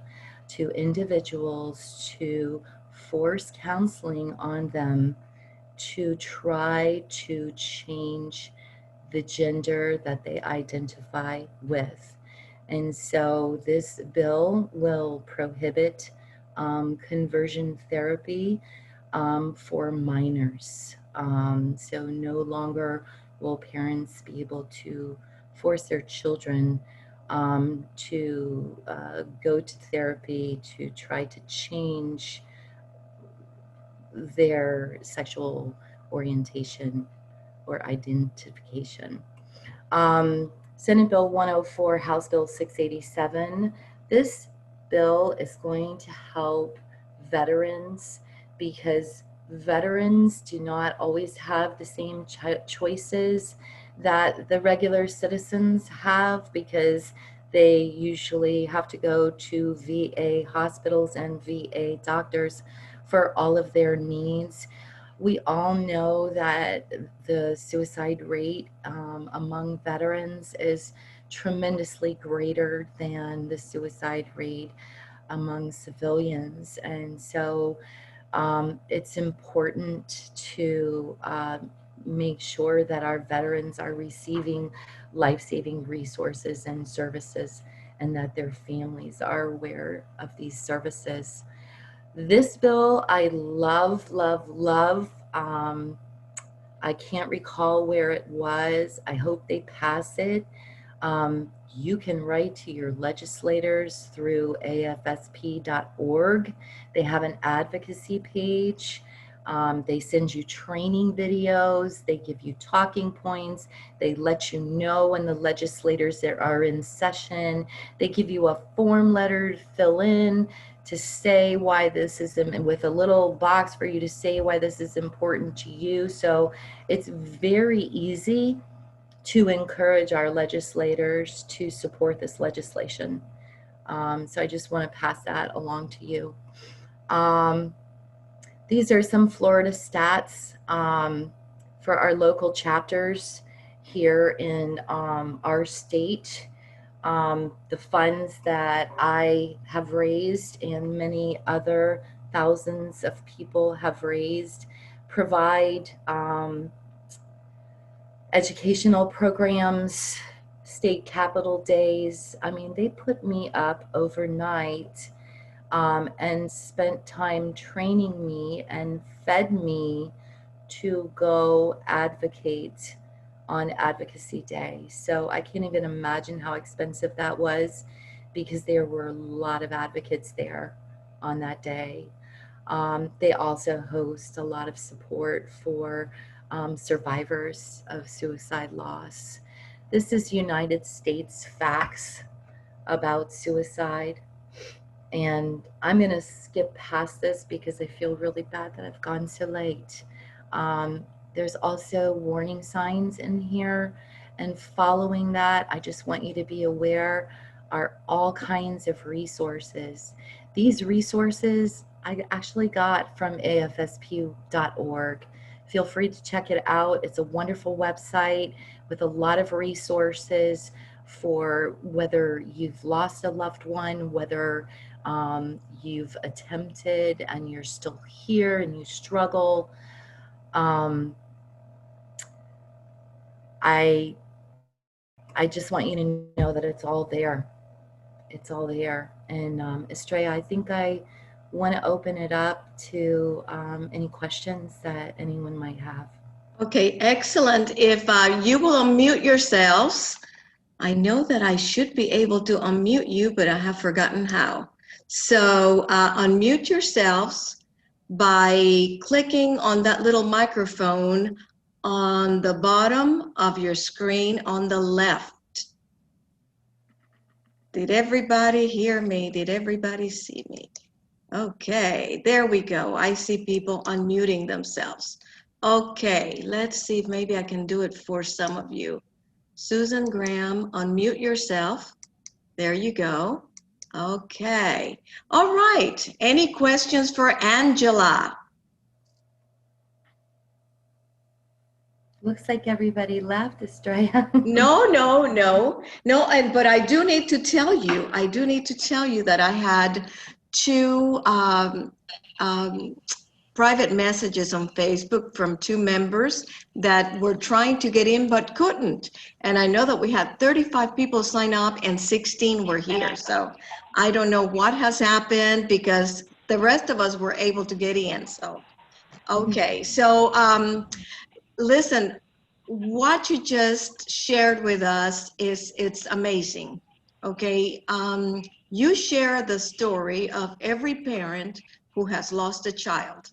to individuals to force counseling on them to try to change the gender that they identify with. And so this bill will prohibit conversion therapy for minors. So no longer will parents be able to force their children to go to therapy to try to change their sexual orientation or identification. Senate Bill 104, House Bill 687. This bill is going to help veterans because veterans do not always have the same choices that the regular citizens have, because they usually have to go to VA hospitals and VA doctors for all of their needs. We all know that the suicide rate among veterans is tremendously greater than the suicide rate among civilians. And so it's important to make sure that our veterans are receiving life-saving resources and services, and that their families are aware of these services. This bill I love, love, love. I can't recall where it was. I hope they pass it. You can write to your legislators through afsp.org. They have an advocacy page. They send you training videos. They give you talking points. They let you know when the legislators are in session. They give you a form letter to fill in to say why this is, with a little box for you to say why this is important to you. So it's very easy to encourage our legislators to support this legislation. So I just want to pass that along to you. These are some Florida stats for our local chapters here in our state. The funds that I have raised and many other thousands of people have raised provide educational programs, state capitol days. I mean, they put me up overnight and spent time training me and fed me to go advocate on Advocacy Day. So I can't even imagine how expensive that was, because there were a lot of advocates there on that day. They also host a lot of support for survivors of suicide loss. This is United States facts about suicide. And I'm going to skip past this because I feel really bad that I've gone so late. There's also warning signs in here. And following that, I just want you to be aware, are all kinds of resources These resources I actually got from afspu.org. Feel free to check it out. It's a wonderful website with a lot of resources for whether you've lost a loved one, whether you've attempted and you're still here and you struggle. I just want you to know that it's all there. It's all there. And Estrella, I think I want to open it up to any questions that anyone might have. Okay, excellent. If you will unmute yourselves, I know that I should be able to unmute you, but I have forgotten how. So unmute yourselves by clicking on that little microphone on the bottom of your screen on the left. Did everybody hear me? Did everybody see me? Okay, there we go. I see people unmuting themselves. Okay, let's see if maybe I can do it for some of you. Susan Graham, unmute yourself. There you go. Okay. All right. Any questions for Angela? Looks like everybody left, Estrella. No. But I do need to tell you that I had two private messages on Facebook from two members that were trying to get in but couldn't. And I know that we had 35 people sign up and 16 were here. So I don't know what has happened because the rest of us were able to get in. So, okay. So listen, what you just shared with us it's amazing. Okay. You share the story of every parent who has lost a child,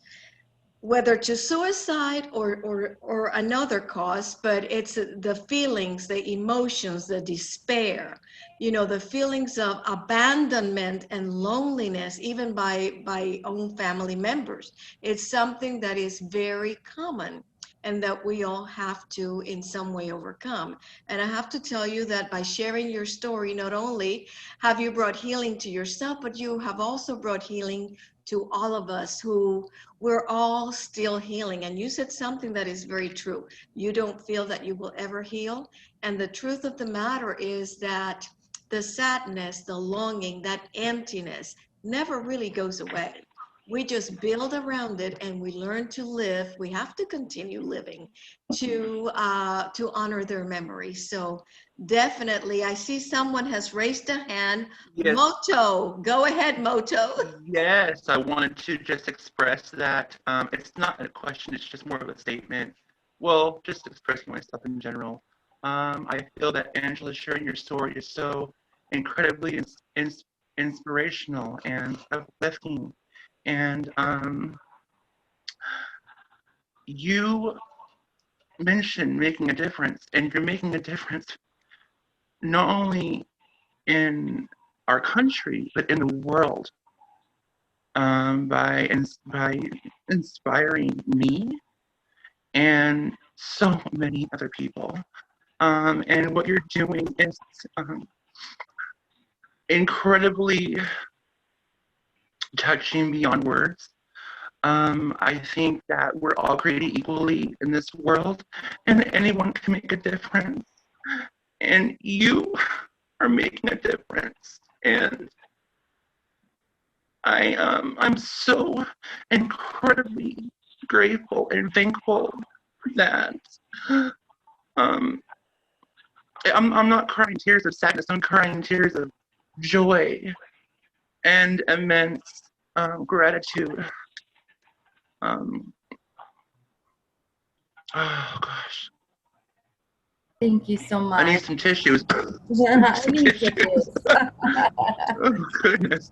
whether to suicide or another cause, but it's the feelings, the emotions, the despair, you know, the feelings of abandonment and loneliness, even by own family members. It's something that is very common and that we all have to in some way overcome. And I have to tell you that by sharing your story, not only have you brought healing to yourself, but you have also brought healing to all of us who we're all still healing. And you said something that is very true. You don't feel that you will ever heal. And the truth of the matter is that the sadness, the longing, that emptiness never really goes away. We just build around it and we learn to live. We have to continue living to honor their memory. So definitely, I see someone has raised a hand. Yes. Moto, go ahead, Moto. Yes, I wanted to just express that it's not a question, it's just more of a statement. Well, just expressing myself in general. I feel that Angela, sharing your story is so incredibly inspirational and uplifting. And you mentioned making a difference, and you're making a difference not only in our country, but in the world, by inspiring me and so many other people. And what you're doing is incredibly touching beyond words. I think that we're all created equally in this world, and anyone can make a difference. And you are making a difference. And I'm so incredibly grateful and thankful for that. I'm not crying tears of sadness. I'm crying tears of joy and immense gratitude. Oh gosh. Thank you so much. I need some tissues. I need tissues. Oh goodness.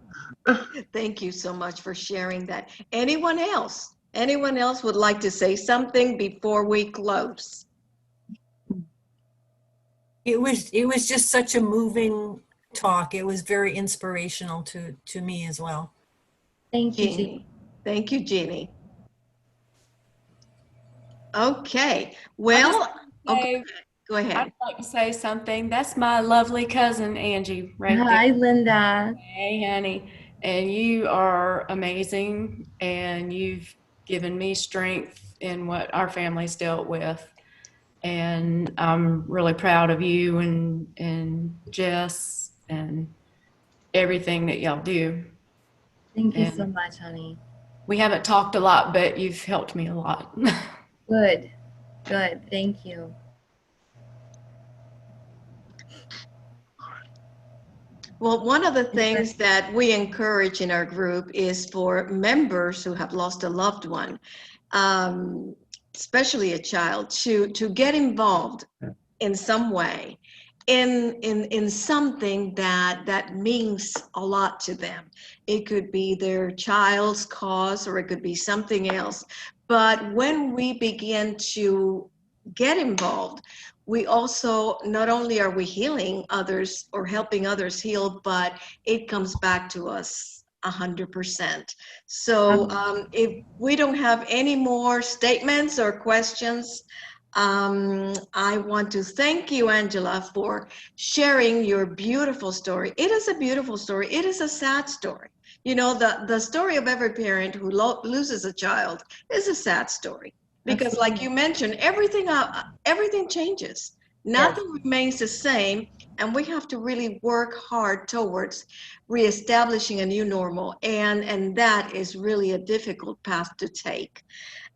Thank you so much for sharing that. Anyone else? Anyone else would like to say something before we close? It was just such a moving talk. It was very inspirational to me as well. Thank you, Jeannie. Thank you, Jeannie. Okay. Well, okay. Go ahead. I'd like to say something. That's my lovely cousin, Angie, right there. Hi, Linda. Hey, honey. And you are amazing, and you've given me strength in what our family's dealt with. And I'm really proud of you and Jess and everything that y'all do. Thank you so And much, honey. we haven't talked a lot, but you've helped me a lot. Good. Good. Thank you. Well, one of the things that we encourage in our group is for members who have lost a loved one, especially a child, to get involved in some way in something that means a lot to them. It could be their child's cause, or it could be something else. But when we begin to get involved, we also, not only are we healing others or helping others heal, but it comes back to us 100%. So if we don't have any more statements or questions, I want to thank you, Angela, for sharing your beautiful story. It is a beautiful story. It is a sad story. You know, the story of every parent who loses a child is a sad story. Because like you mentioned, everything changes. Nothing remains the same, and we have to really work hard towards reestablishing a new normal, and that is really a difficult path to take.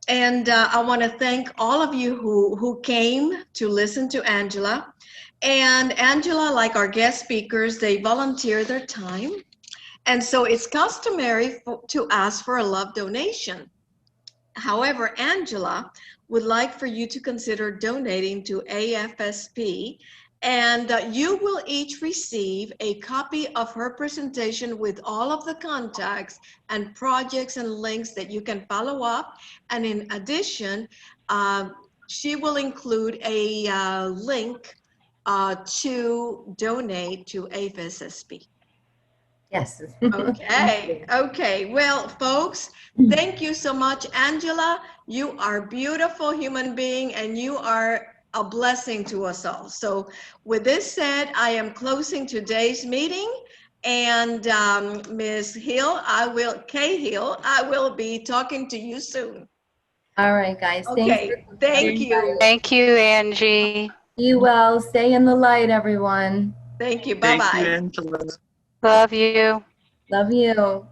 And I want to thank all of you who came to listen to Angela. And Angela, like our guest speakers, they volunteer their time. And so it's customary to ask for a love donation. However, Angela would like for you to consider donating to AFSP, and you will each receive a copy of her presentation with all of the contacts and projects and links that you can follow up. And in addition, she will include a link to donate to AFSP. Yes. Okay, okay. Well, folks, thank you so much, Angela. You are a beautiful human being, and you are a blessing to us all. So with this said, I am closing today's meeting. And Ms. Hill, Cahill, I will be talking to you soon. All right, guys. Okay, thank you. Thank you, Angie. You well. Stay in the light, everyone. Thank you. Thank you, Bye-bye. Angela. Love you. Love you.